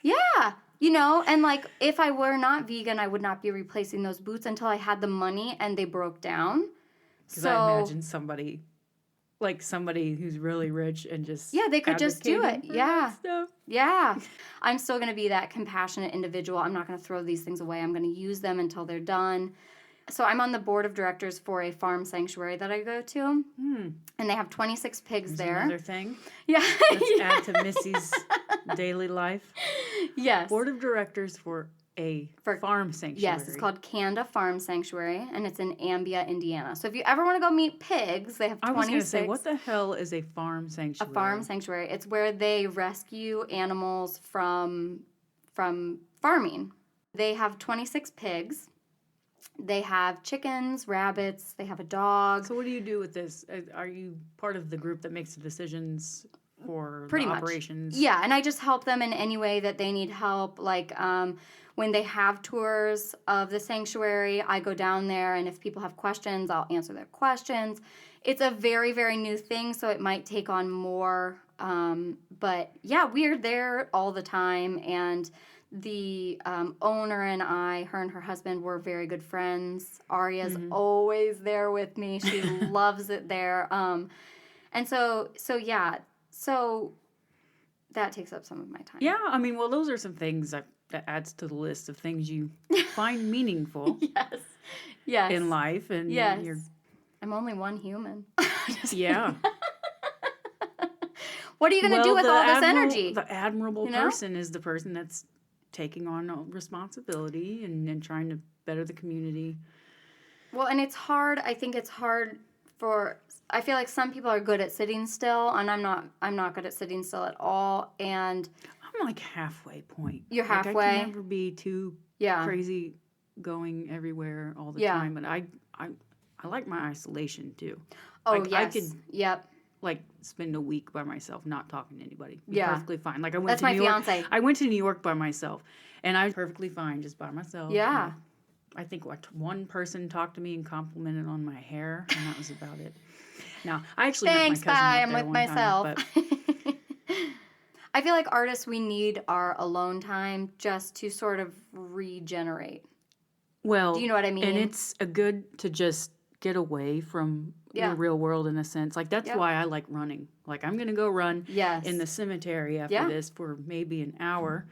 Yeah. You know, and like if I were not vegan, I would not be replacing those boots until I had the money and they broke down. Because I imagine somebody who's really rich and just they could just do it. Yeah. Stuff. Yeah. I'm still going to be that compassionate individual. I'm not going to throw these things away. I'm going to use them until they're done. So I'm on the board of directors for a farm sanctuary that I go to. And they have 26 pigs there. Another thing. Yeah. Let's add to Missy's daily life. Yes. Board of directors for a farm sanctuary. Yes, it's called Kanda Farm Sanctuary, and it's in Ambia, Indiana. So if you ever want to go meet pigs, they have 26. I was going to say, what the hell is a farm sanctuary? A farm sanctuary. It's where they rescue animals from farming. They have 26 pigs. They have chickens, rabbits, they have a dog. So what do you do with this? Are you part of the group that makes the decisions for Pretty the much. operations? Yeah, and I just help them in any way that they need help. Like when they have tours of the sanctuary, I go down there, and if people have questions, I'll answer their questions. It's a very, very new thing, so it might take on more. But yeah, we're there all the time, and the owner and her and her husband were very good friends. Aria's always there with me. She loves it there. And so that takes up some of my time. Yeah, I mean, well, those are some things that adds to the list of things you find meaningful yes. in life. And I'm only one human. Yeah. What are you going to do with all this energy? The admirable person is the person that's taking on responsibility and trying to better the community. Well, and it's hard. I think it's hard I feel like some people are good at sitting still, and I'm not good at sitting still at all. And I'm like halfway point. You're halfway. I can never be too crazy going everywhere all the time. But I like my isolation too. Oh, like, yes. I could like spend a week by myself not talking to anybody. Perfectly fine. Like I went That's to New York. fiance. I went to New York by myself, and I was perfectly fine just by myself. Yeah. And I think one person talked to me and complimented on my hair, and that was about it. Now, I actually met my cousin I'm out there with one myself. time, but I feel like artists, we need our alone time just to sort of regenerate. Well, do you know what I mean? And it's a good to just get away from the real world in a sense. Like, that's why I like running. Like, I'm going to go run in the cemetery after this for maybe an hour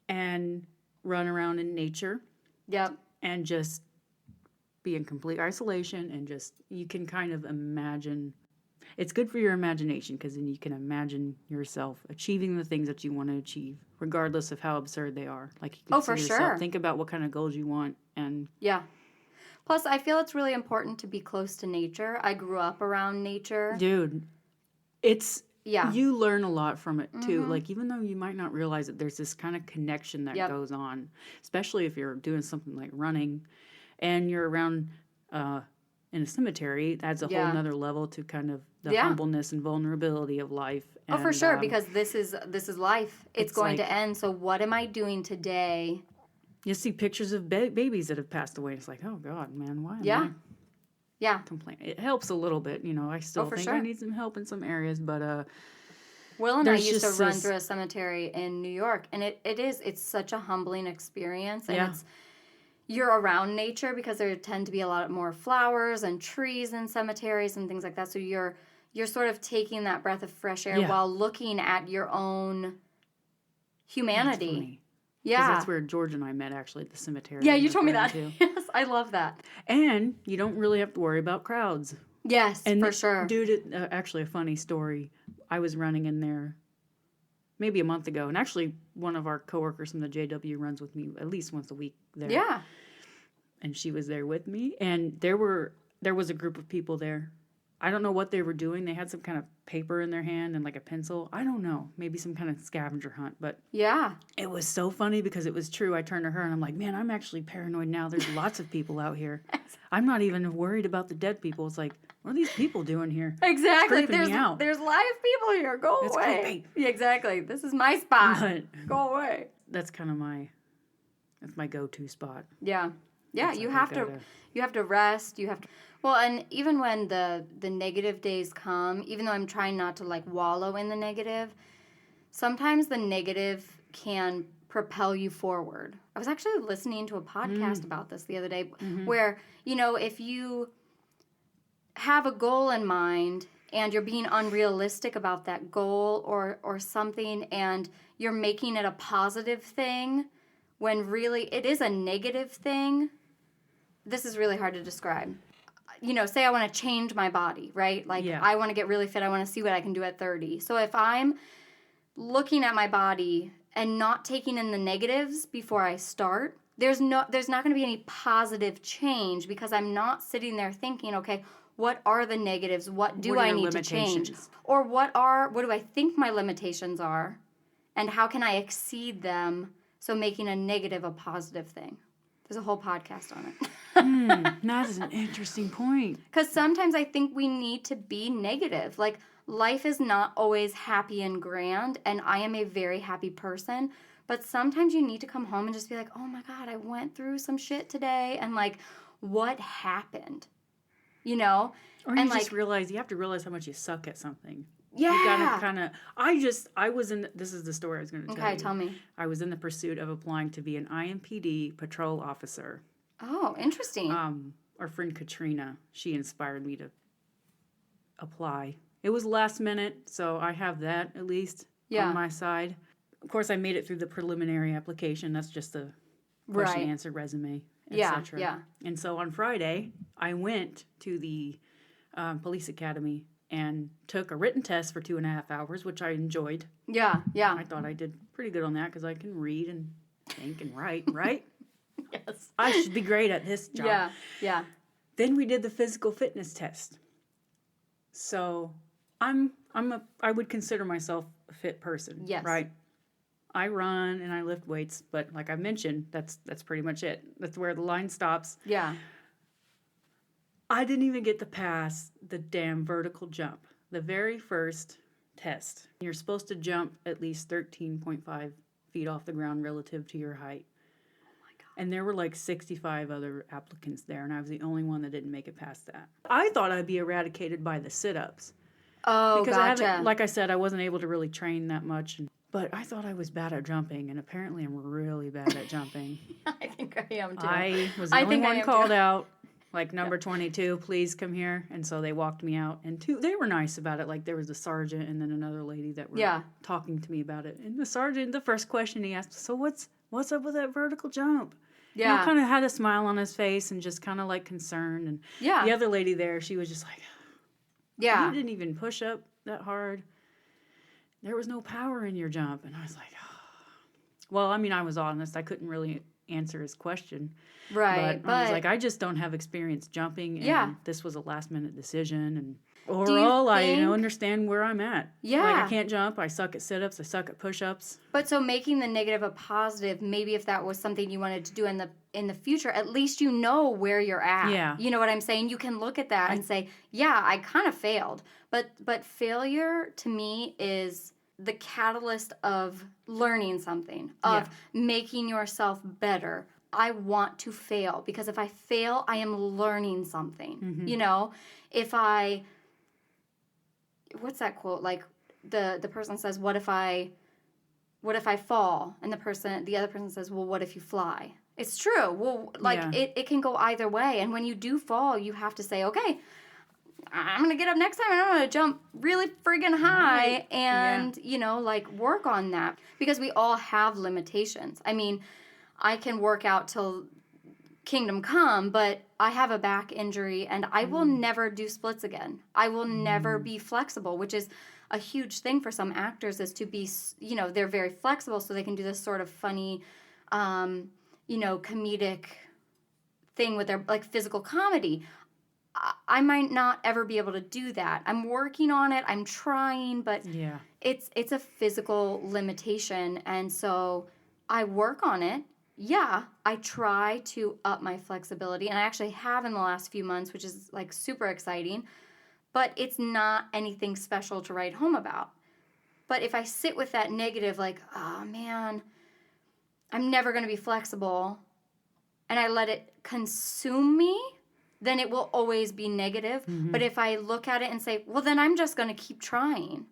and run around in nature. Yep. And just be in complete isolation and just, you can kind of imagine. it's good for your imagination because then you can imagine yourself achieving the things that you want to achieve, regardless of how absurd they are. Like you can for see yourself, sure. think about what kind of goals you want, and Yeah. Plus, I feel it's really important to be close to nature. I grew up around nature. dude, it's Yeah. you learn a lot from it too. Like even though you might not realize it, there's this kind of connection that Yep. goes on, especially if you're doing something like running, and you're around in a cemetery. That's a Yeah. whole nother level to kind of the Yeah. humbleness and vulnerability of life. Oh, for And, sure, because this is life. It's going like- to end. So what am I doing today? you see pictures of babies that have passed away. It's like, oh God, man, why am Yeah. I Yeah. complaining? It helps a little bit, you know. I still for think sure. I need some help in some areas, but Will and I There's used to just run this- through a cemetery in New York, and it's such a humbling experience, and Yeah. you're around nature because there tend to be a lot more flowers and trees in cemeteries and things like that. So you're sort of taking that breath of fresh air Yeah. while looking at your own That's humanity. funny. 'Cause Yeah. that's where George and I met, actually, at the cemetery. Yeah, we you were told me friends, that. too. Yes, I love that. And you don't really have to worry about crowds. Yes, And for sure. Dude, actually, a funny story. I was running in there maybe a month ago, and actually, one of our coworkers from the JW runs with me at least once a week there. Yeah. And she was there with me, and there was a group of people there. I don't know what they were doing. They had some kind of paper in their hand and like a pencil. I don't know, maybe some kind of scavenger hunt, but Yeah. it was so funny because it was true. I turned to her and I'm like, man, I'm actually paranoid now. There's lots of people out here. I'm not even worried about the dead people. It's like, what are these people doing here? Exactly. creeping me out. There's live people here. Go It's away. creepy. Yeah, exactly. This is my spot. But Go away. that's kind of that's my go-to spot. Yeah. Yeah, It's you like I have to gotta- rest, well, and even when the negative days come, even though I'm trying not to like wallow in the negative, sometimes the negative can propel you forward. I was actually listening to a podcast about this the other day where, if you have a goal in mind and you're being unrealistic about that goal or something and you're making it a positive thing when really it is a negative thing. This is really hard to describe. Say I want to change my body, right? Like Yeah. I want to get really fit. I want to see what I can do at 30. So if I'm looking at my body and not taking in the negatives before I start, there's not going to be any positive change because I'm not sitting there thinking, okay, what are the negatives? What do What are I your need to change? limitations? Or what do I think my limitations are? And how can I exceed them? So making a negative a positive thing. There's a whole podcast on it. That is an interesting point. Because sometimes I think we need to be negative. Like, life is not always happy and grand, and I am a very happy person. But sometimes you need to come home and just be like, oh my God, I went through some shit today, and like, what happened? Or you And, just like, realize you have to realize how much you suck at something. yeah. You gotta kind of. I was in. This is the story I was going to tell you. Okay, tell me. I was in the pursuit of applying to be an IMPD patrol officer. Oh, interesting. Our friend Katrina, she inspired me to apply. It was last minute, so I have that at least on my side. Of course, I made it through the preliminary application. That's just a question Right. answer resume, Yeah, etc. yeah. And so on Friday, I went to the police academy and took a written test for 2.5 hours, which I enjoyed. Yeah, yeah. I thought I did pretty good on that because I can read and think and write, right? Yes. I should be great at this job. Yeah, yeah. Then we did the physical fitness test. So I would consider myself a fit person. Yes. Right. I run and I lift weights, but like I mentioned, that's pretty much it. That's where the line stops. Yeah. I didn't even get to pass the damn vertical jump. The very first test. You're supposed to jump at least 13.5 feet off the ground relative to your height. And there were like 65 other applicants there, and I was the only one that didn't make it past that. I thought I'd be eradicated by the sit-ups. Oh, Because gotcha. like I said, I wasn't able to really train that much. But I thought I was bad at jumping, and apparently I'm really bad at jumping. I think I am too. I was the I only think I one am called too. out, like number 22, please come here. And so they walked me out. And they were nice about it. Like there was a sergeant and then another lady that were talking to me about it. And the sergeant, the first question he asked, so what's up with that vertical jump? Yeah. Kind of had a smile on his face and just kind of like concerned. And Yeah. the other lady there, she was just like, Yeah. You didn't even push up that hard. There was no power in your jump. And I was like, well, I mean, I was honest. I couldn't really answer his question. Right. But I was like, I just don't have experience jumping. And Yeah. this was a last minute decision. And overall, I understand where I'm at. Yeah. Like, I can't jump. I suck at sit-ups. I suck at push-ups. But so making the negative a positive, maybe if that was something you wanted to do in the future, at least you know where you're at. Yeah. You know what I'm saying? You can look at that and say, yeah, I kind of failed. But failure to me is the catalyst of learning something, of making yourself better. I want to fail because if I fail, I am learning something. Mm-hmm. You know, what's that quote? Like the person says, what if I fall? And the other person says, well, what if you fly? It's true. Well, it can go either way. And when you do fall, you have to say, okay, I'm going to get up next time and I'm going to jump really friggin' high and, work on that. Because we all have limitations. I mean, I can work out till kingdom come, but I have a back injury and I will never do splits again. I will never be flexible, which is a huge thing for some actors is to be, they're very flexible so they can do this sort of funny, comedic thing with their, like, physical comedy. I might not ever be able to do that. I'm working on it. I'm trying, but it's a physical limitation. And so I work on it. Yeah, I try to up my flexibility. And I actually have in the last few months, which is like super exciting. But it's not anything special to write home about. But if I sit with that negative, like, oh man, I'm never going to be flexible, and I let it consume me, then it will always be negative. Mm-hmm. But if I look at it and say, well, then I'm just going to keep trying.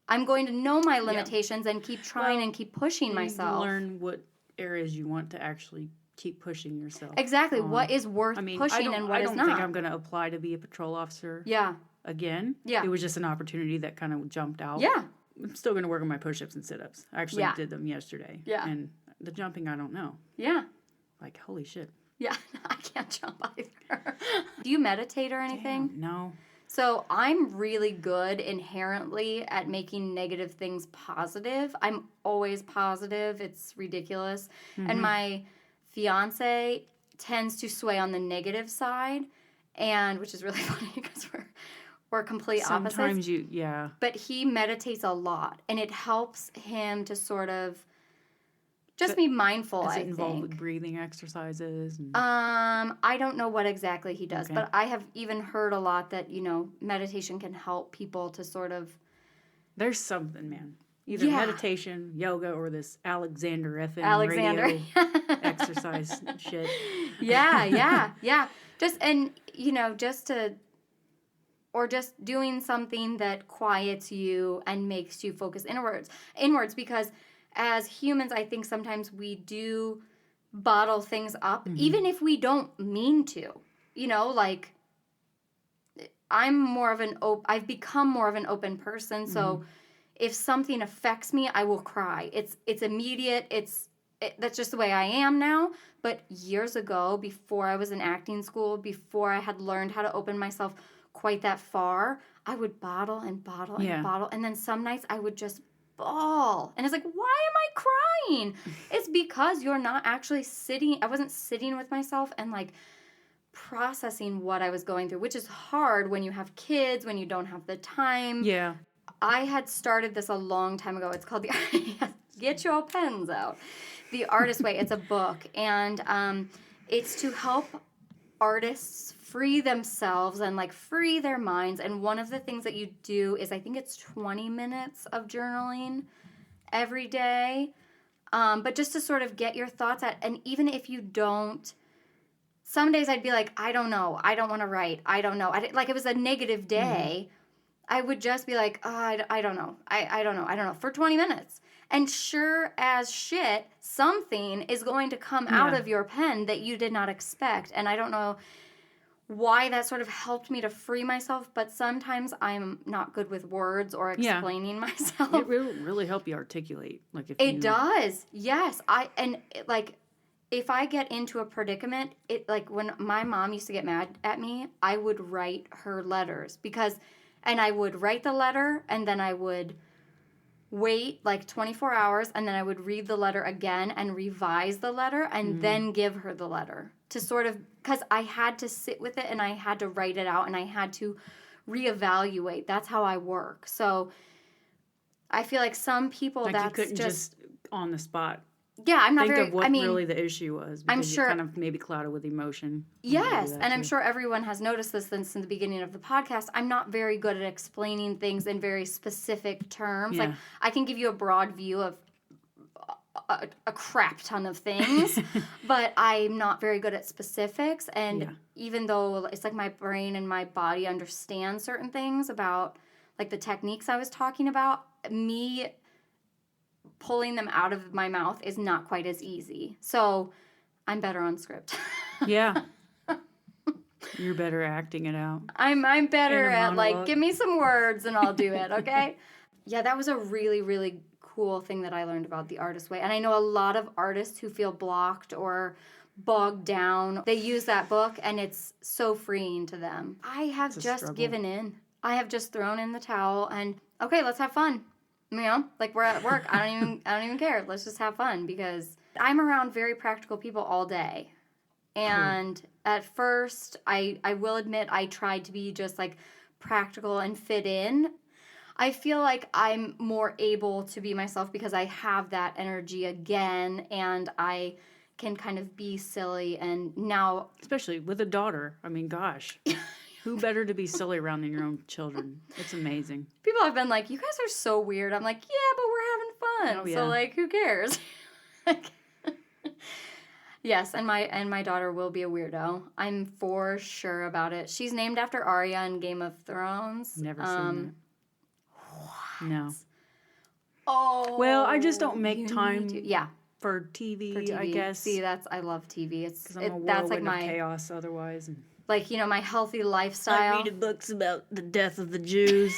I'm going to know my limitations and keep trying and keep pushing myself. Learn what areas you want to actually keep pushing yourself. Exactly. What is worth pushing and what is not. I don't think I'm going to apply to be a patrol officer again. Yeah. It was just an opportunity that kind of jumped out. Yeah. I'm still going to work on my push-ups and sit-ups. I actually did them yesterday. Yeah. And the jumping, I don't know. Yeah. Like, holy shit. Yeah, I can't jump either. Do you meditate or anything? Damn, no. So I'm really good inherently at making negative things positive. I'm always positive. It's ridiculous. Mm-hmm. And my fiance tends to sway on the negative side, and which is really funny because we're complete opposites. Sometimes But he meditates a lot, and it helps him to sort of just be mindful, I think. Is it involved with breathing exercises? I don't know what exactly he does, but I have even heard a lot that, meditation can help people to sort of... There's something, man. Either meditation, yoga, or this Alexander radio exercise shit. Yeah. Just doing something that quiets you and makes you focus inwards because as humans, I think sometimes we do bottle things up, even if we don't mean to. I've become more of an open person, so if something affects me, I will cry. It's immediate. That's just the way I am now. But years ago, before I was in acting school, before I had learned how to open myself quite that far, I would bottle and bottle and bottle, and then some nights I would just bawl. And it's like, why am I crying? It's because you're not actually sitting. I wasn't sitting with myself and like processing what I was going through, which is hard when you have kids, when you don't have the time. Yeah. I had started this a long time ago. It's called Get Your Pens Out. The Artist Way. It's a book. And it's to help artists free themselves and like free their minds. And one of the things that you do is I think it's 20 minutes of journaling every day. But just to sort of get your thoughts out. And even if you don't, some days I'd be like, I don't know. I don't want to write. I don't know. Like it was a negative day. I would just be like, oh, I don't know. I don't know. For 20 minutes. And sure as shit, something is going to come out of your pen that you did not expect. And I don't know why that sort of helped me to free myself, but sometimes I'm not good with words or explaining myself. It will really help you articulate. It does. Yes. If I get into a predicament, when my mom used to get mad at me, I would write her letters because And I would write the letter, and then I would wait like 24 hours, and then I would read the letter again and revise the letter and then give her the letter to sort of, because I had to sit with it and I had to write it out and I had to reevaluate. That's how I work. So I feel like some people Like that's you couldn't just on the spot yeah, I'm not think very, of what I mean, really the issue was. Because I'm sure, you kind of maybe clouded with emotion. yes, and I'm sure everyone has noticed this since the beginning of the podcast. I'm not very good at explaining things in very specific terms. Yeah. Like, I can give you a broad view of a crap ton of things, but I'm not very good at specifics. And even though it's like my brain and my body understand certain things about, like, the techniques I was talking about, me pulling them out of my mouth is not quite as easy. So I'm better on script. Yeah. You're better acting it out. I'm better In a at, like, monologue. give me some words and I'll do it, okay? Yeah, that was a really, really cool thing that I learned about the artist way. And I know a lot of artists who feel blocked or bogged down. They use that book and it's so freeing to them. I have just struggle. given in. I have just thrown in the towel and, okay, let's have fun. You know, like, we're at work. I don't even care. Let's just have fun, because I'm around very practical people all day. And at first, I will admit, I tried to be just, like, practical and fit in. I feel like I'm more able to be myself because I have that energy again, and I can kind of be silly. And now, Especially with a daughter. I mean, gosh. Who better to be silly around than your own children? It's amazing. people have been like, you guys are so weird. I'm like, yeah, but we're having fun. Oh, yeah. So, like, who cares? Yes, and my daughter will be a weirdo. I'm for sure about it. She's named after Arya in Game of Thrones. Never seen that. No. Oh. Well, I just don't you make need time to- Yeah, for TV, for TV. I guess. See, I love TV. Because I'm a whirlwind that's like of chaos otherwise. And like, you know, my healthy lifestyle. I read books about the death of the Jews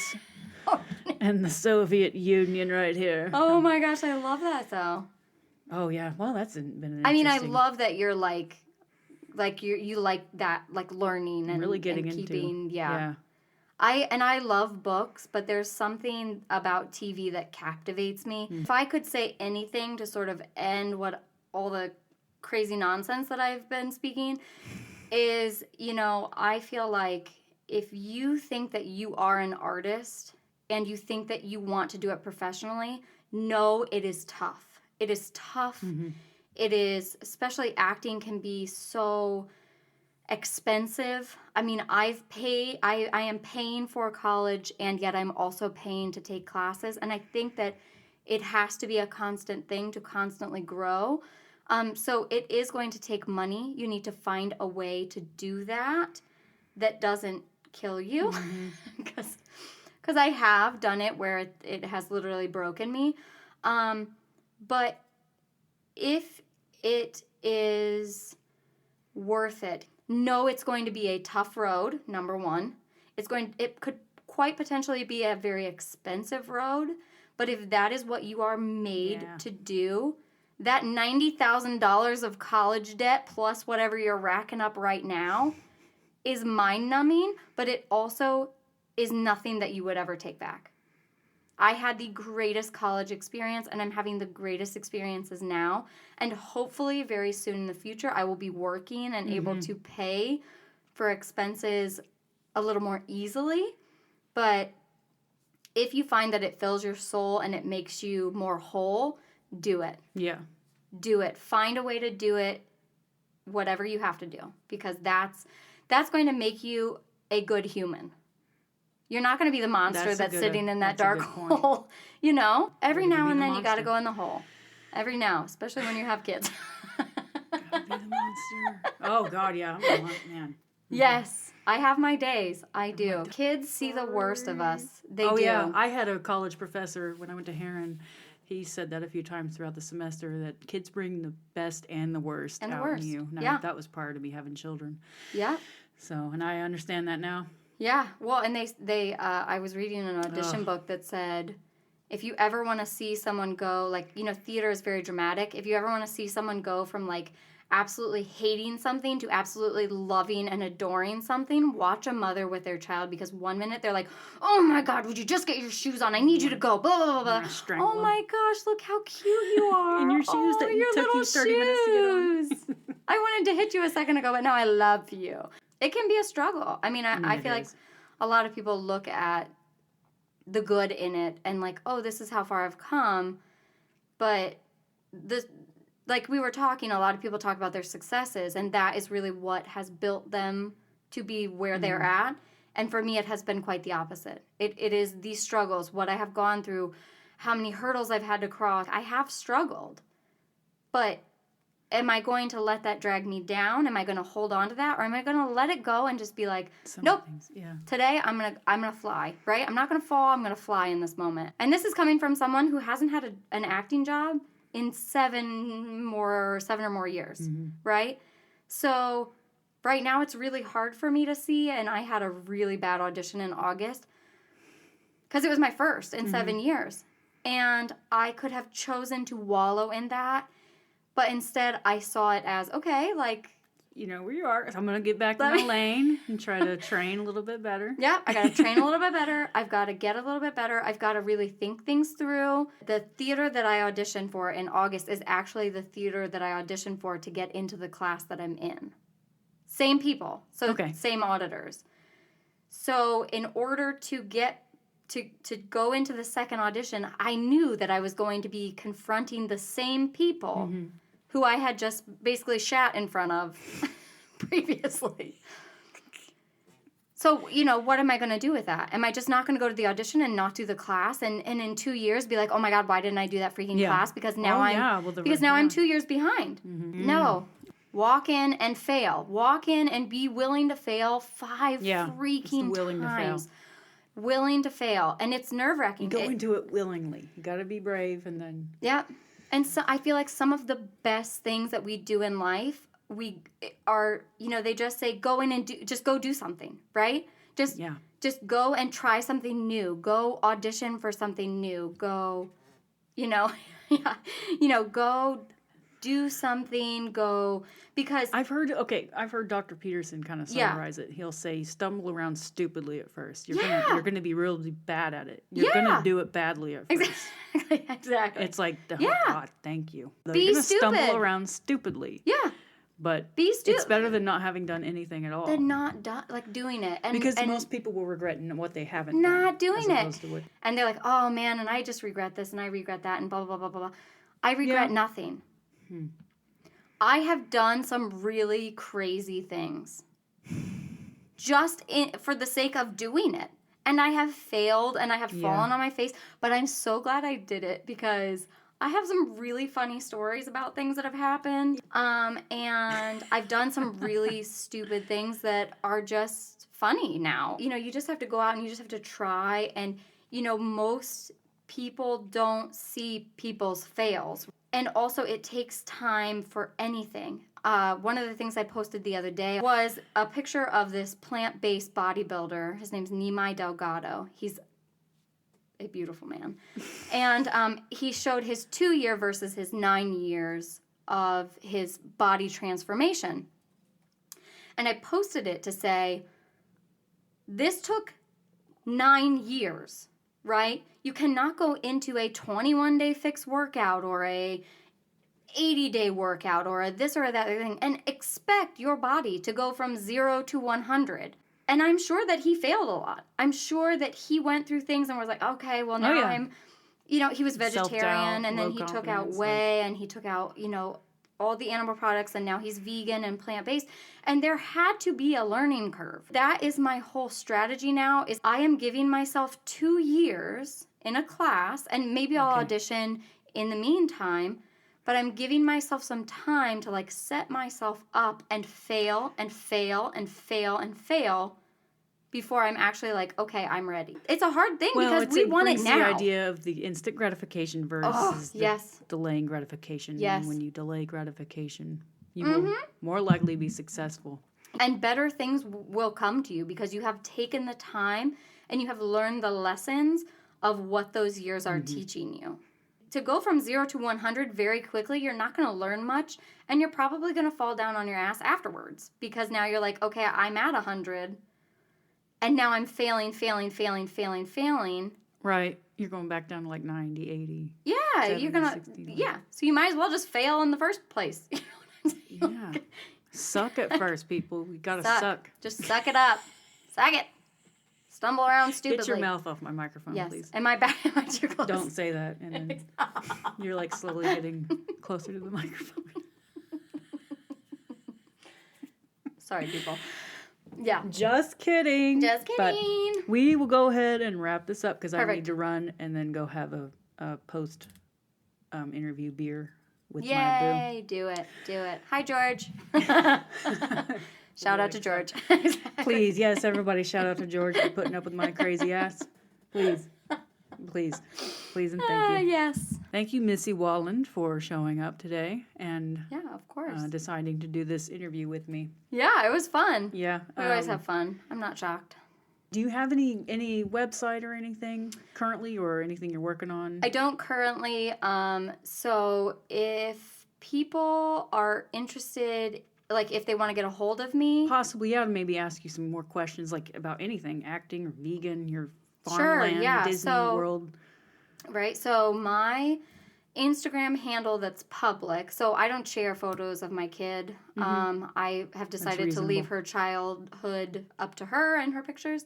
and the Soviet Union right here. Oh my gosh, I love that though. Oh, yeah. Well, that's been an I mean, I interesting- love that you're like you like that, like, learning and really getting and into. keeping, Yeah. I love books, but there's something about TV that captivates me. If I could say anything to sort of end what all the crazy nonsense that I've been speaking is, you know, I feel like if you think that you are an artist and you think that you want to do it professionally, no, it is tough. It is tough. It is, especially acting can be so expensive. I mean, I am paying for college, and yet I'm also paying to take classes. And I think that it has to be a constant thing to constantly grow. So it is going to take money. You need to find a way to do that doesn't kill you. Because I have done it where it has literally broken me. But if it is worth it, no, it's going to be a tough road, number one. It could quite potentially be a very expensive road, but if that is what you are made to do, that $90,000 of college debt plus whatever you're racking up right now is mind-numbing, but it also is nothing that you would ever take back. I had the greatest college experience, and I'm having the greatest experiences now. And hopefully very soon in the future, I will be working and able to pay for expenses a little more easily. But if you find that it fills your soul and it makes you more whole, do it. Yeah. Do it. Find a way to do it, whatever you have to do, because that's going to make you a good human. You're not going to be the monster that's sitting in that dark hole. You know, every now and then you got to go in the hole. Every now, especially when you have kids. Gotta be the monster. Oh, God, yeah. I'm a man. Yes, I have my days. I do. Kids see the worst of us. They do. Yeah. I had a college professor when I went to Heron. He said that a few times throughout the semester, that kids bring the best and the worst out in you. And that was prior to me having children. Yeah. So, and I understand that now. Yeah, well, and they I was reading an audition book that said, if you ever want to see someone go, like, you know, theater is very dramatic. If you ever want to see someone go from, like, absolutely hating something to absolutely loving and adoring something, watch a mother with their child, because one minute they're like, oh my God, would you just get your shoes on? I need you to go, blah, blah, blah, blah. Oh my gosh, look how cute you are. In your shoes that your took you 30 minutes to get on. I wanted to hit you a second ago, but now I love you. It can be a struggle. I mean, I feel like a lot of people look at the good in it and like, oh, this is how far I've come. But like we were talking, a lot of people talk about their successes, and that is really what has built them to be where they're at. And for me, it has been quite the opposite. It is these struggles, what I have gone through, how many hurdles I've had to cross. I have struggled. But am I going to let that drag me down? Am I going to hold on to that? Or am I going to let it go and just be like, nope, today I'm gonna fly, right? I'm not going to fall. I'm going to fly in this moment. And this is coming from someone who hasn't had an acting job in 7 or more years, right? So right now it's really hard for me to see, and I had a really bad audition in August because it was my first in 7 years. And I could have chosen to wallow in that, but instead I saw it as, okay, like, you know where you are. So I'm going to get back in my lane and try to train a little bit better. Yeah, I got to train a little bit better. I've got to get a little bit better. I've got to really think things through. The theater that I auditioned for in August is actually the theater that I auditioned for to get into the class that I'm in. Same people. So same auditors. So in order to get to go into the second audition, I knew that I was going to be confronting the same people who I had just basically shat in front of previously. So, you know, what am I going to do with that? Am I just not going to go to the audition and not do the class and in 2 years be like, oh my God, why didn't I do that freaking class? Because now I'm 2 years behind. No. Walk in and fail. Walk in and be willing to fail 5 freaking times. Willing to fail. And it's nerve-wracking. You go into it willingly. You got to be brave and then... Yeah. And so I feel like some of the best things that we do in life, we are, you know, they just say, go in and just go do something, right? Just go and try something new. Go audition for something new. Go, you know, go do something, because... I've heard Dr. Peterson kind of summarize it. He'll say, stumble around stupidly at first. You're gonna be really bad at it. You're gonna do it badly at first. Exactly. It's like, oh God, thank you. Be You're gonna stupid. stumble around stupidly. Yeah. But be it's better than not having done anything at all. Than not doing it. Because most people will regret what they haven't done. Not doing it. And they're like, oh man, and I just regret this and I regret that and blah, blah, blah, blah, blah. I regret nothing. I have done some really crazy things just for the sake of doing it. And I have failed and I have fallen on my face, but I'm so glad I did it because I have some really funny stories about things that have happened. And I've done some really stupid things that are just funny now. You know, you just have to go out and you just have to try. And, you know, most people don't see people's fails. And also, it takes time for anything. One of the things I posted the other day was a picture of this plant-based bodybuilder. His name's Nimai Delgado. He's a beautiful man. And he showed his 2-year versus his 9 years of his body transformation. And I posted it to say, this took 9 years, right? You cannot go into a 21-day fixed workout or a 80-day workout or a this or that thing and expect your body to go from 0 to 100. And I'm sure that he failed a lot. I'm sure that he went through things and was like, okay, well now I'm, you know, he was vegetarian and then he took out whey and he took out, you know, all the animal products and now he's vegan and plant-based. And there had to be a learning curve. That is my whole strategy now is I am giving myself 2 years in a class and maybe I'll audition in the meantime, but I'm giving myself some time to like set myself up and fail and fail and fail and fail before I'm actually like, okay, I'm ready. It's a hard thing because we want it now. The idea of the instant gratification versus delaying gratification. Yes. And when you delay gratification, you will more likely be successful. And better things will come to you because you have taken the time and you have learned the lessons of what those years are teaching you. to go from 0 to 100 very quickly, you're not going to learn much, and you're probably going to fall down on your ass afterwards, because now you're like, okay, I'm at 100, and now I'm failing. Right. You're going back down to like 90, 80. Yeah, 70, you're going to, 60, yeah. So you might as well just fail in the first place. You know what I'm saying? Yeah. Suck at first, people. We got to suck. Just suck it up. Suck it. Stumble around stupidly. Get your mouth off my microphone, please. And my back, my too close. Don't say that. And then you're like slowly getting closer to the microphone. Sorry, people. Yeah. Just kidding. Just kidding. But we will go ahead and wrap this up because I Perfect. need to run and then go have a post interview beer with my Yay, do it. Hi, George. Shout out to George. boo. Please, yes, everybody shout out to George for putting up with my crazy ass. Please, and thank you. Yes. Thank you, Missy Waaland, for showing up today and Yeah, of course. deciding to do this interview with me. Yeah, it was fun. Yeah. We always have fun. I'm not shocked. Do you have any website or anything currently, or anything you're working on? I don't currently. So if people are interested, like if they want to get a hold of me, Possibly, yeah. Maybe ask you some more questions, like about anything, acting or vegan, your Sure, farmland, yeah. Disney So- World. right? So my Instagram handle that's public. So I don't share photos of my kid. I have decided to leave reasonable. her childhood up to her and her pictures.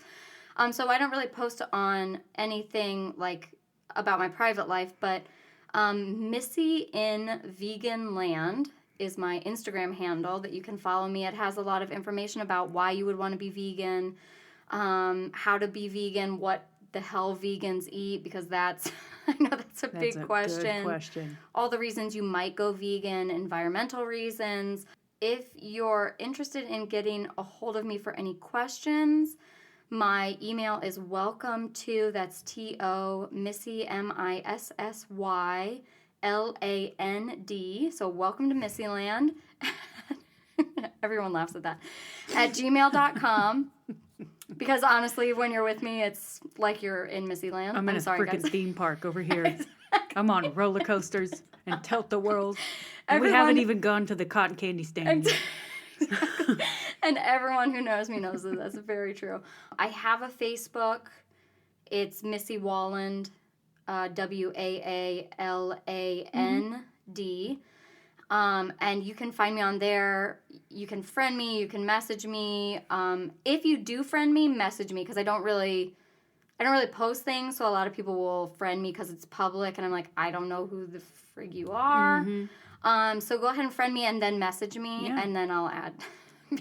So I don't really post on anything like about my private life, but Missy in Vegan Land is my Instagram handle that you can follow me. It has a lot of information about why you would want to be vegan, how to be vegan, what the hell vegans eat, because that's I know that's a big question. Good question. All the reasons you might go vegan, environmental reasons. If you're interested in getting a hold of me for any questions, my email is welcome to, that's T-O, Missy, Missy, Land. So welcome to Missyland. Everyone laughs at that. At gmail.com. Because honestly, when you're with me, it's like you're in Missyland. I'm in a sorry, freaking guys. theme park over here. I'm on roller coasters and tilt the world. And we Everyone- haven't even gone to the cotton candy stand yet. And everyone who knows me knows that that's very true. I have a Facebook. It's Missy Waaland, Waaland. And you can find me on there. You can friend me. You can message me. If you do friend me, message me, because I don't really post things. So a lot of people will friend me because it's public, and I'm like, I don't know who the frig you are. So go ahead and friend me and then message me, and then I'll add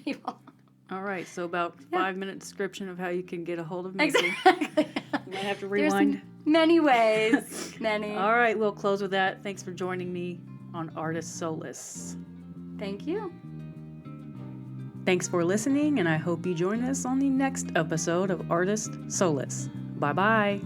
people. All right, so about 5-minute description of how you can get a hold of me. Exactly. You might have to rewind. There's many ways. Many. All right, we'll close with that. Thanks for joining me on Artist Solace. Thank you. Thanks for listening, and I hope you join us on the next episode of Artist Solace. Bye-bye.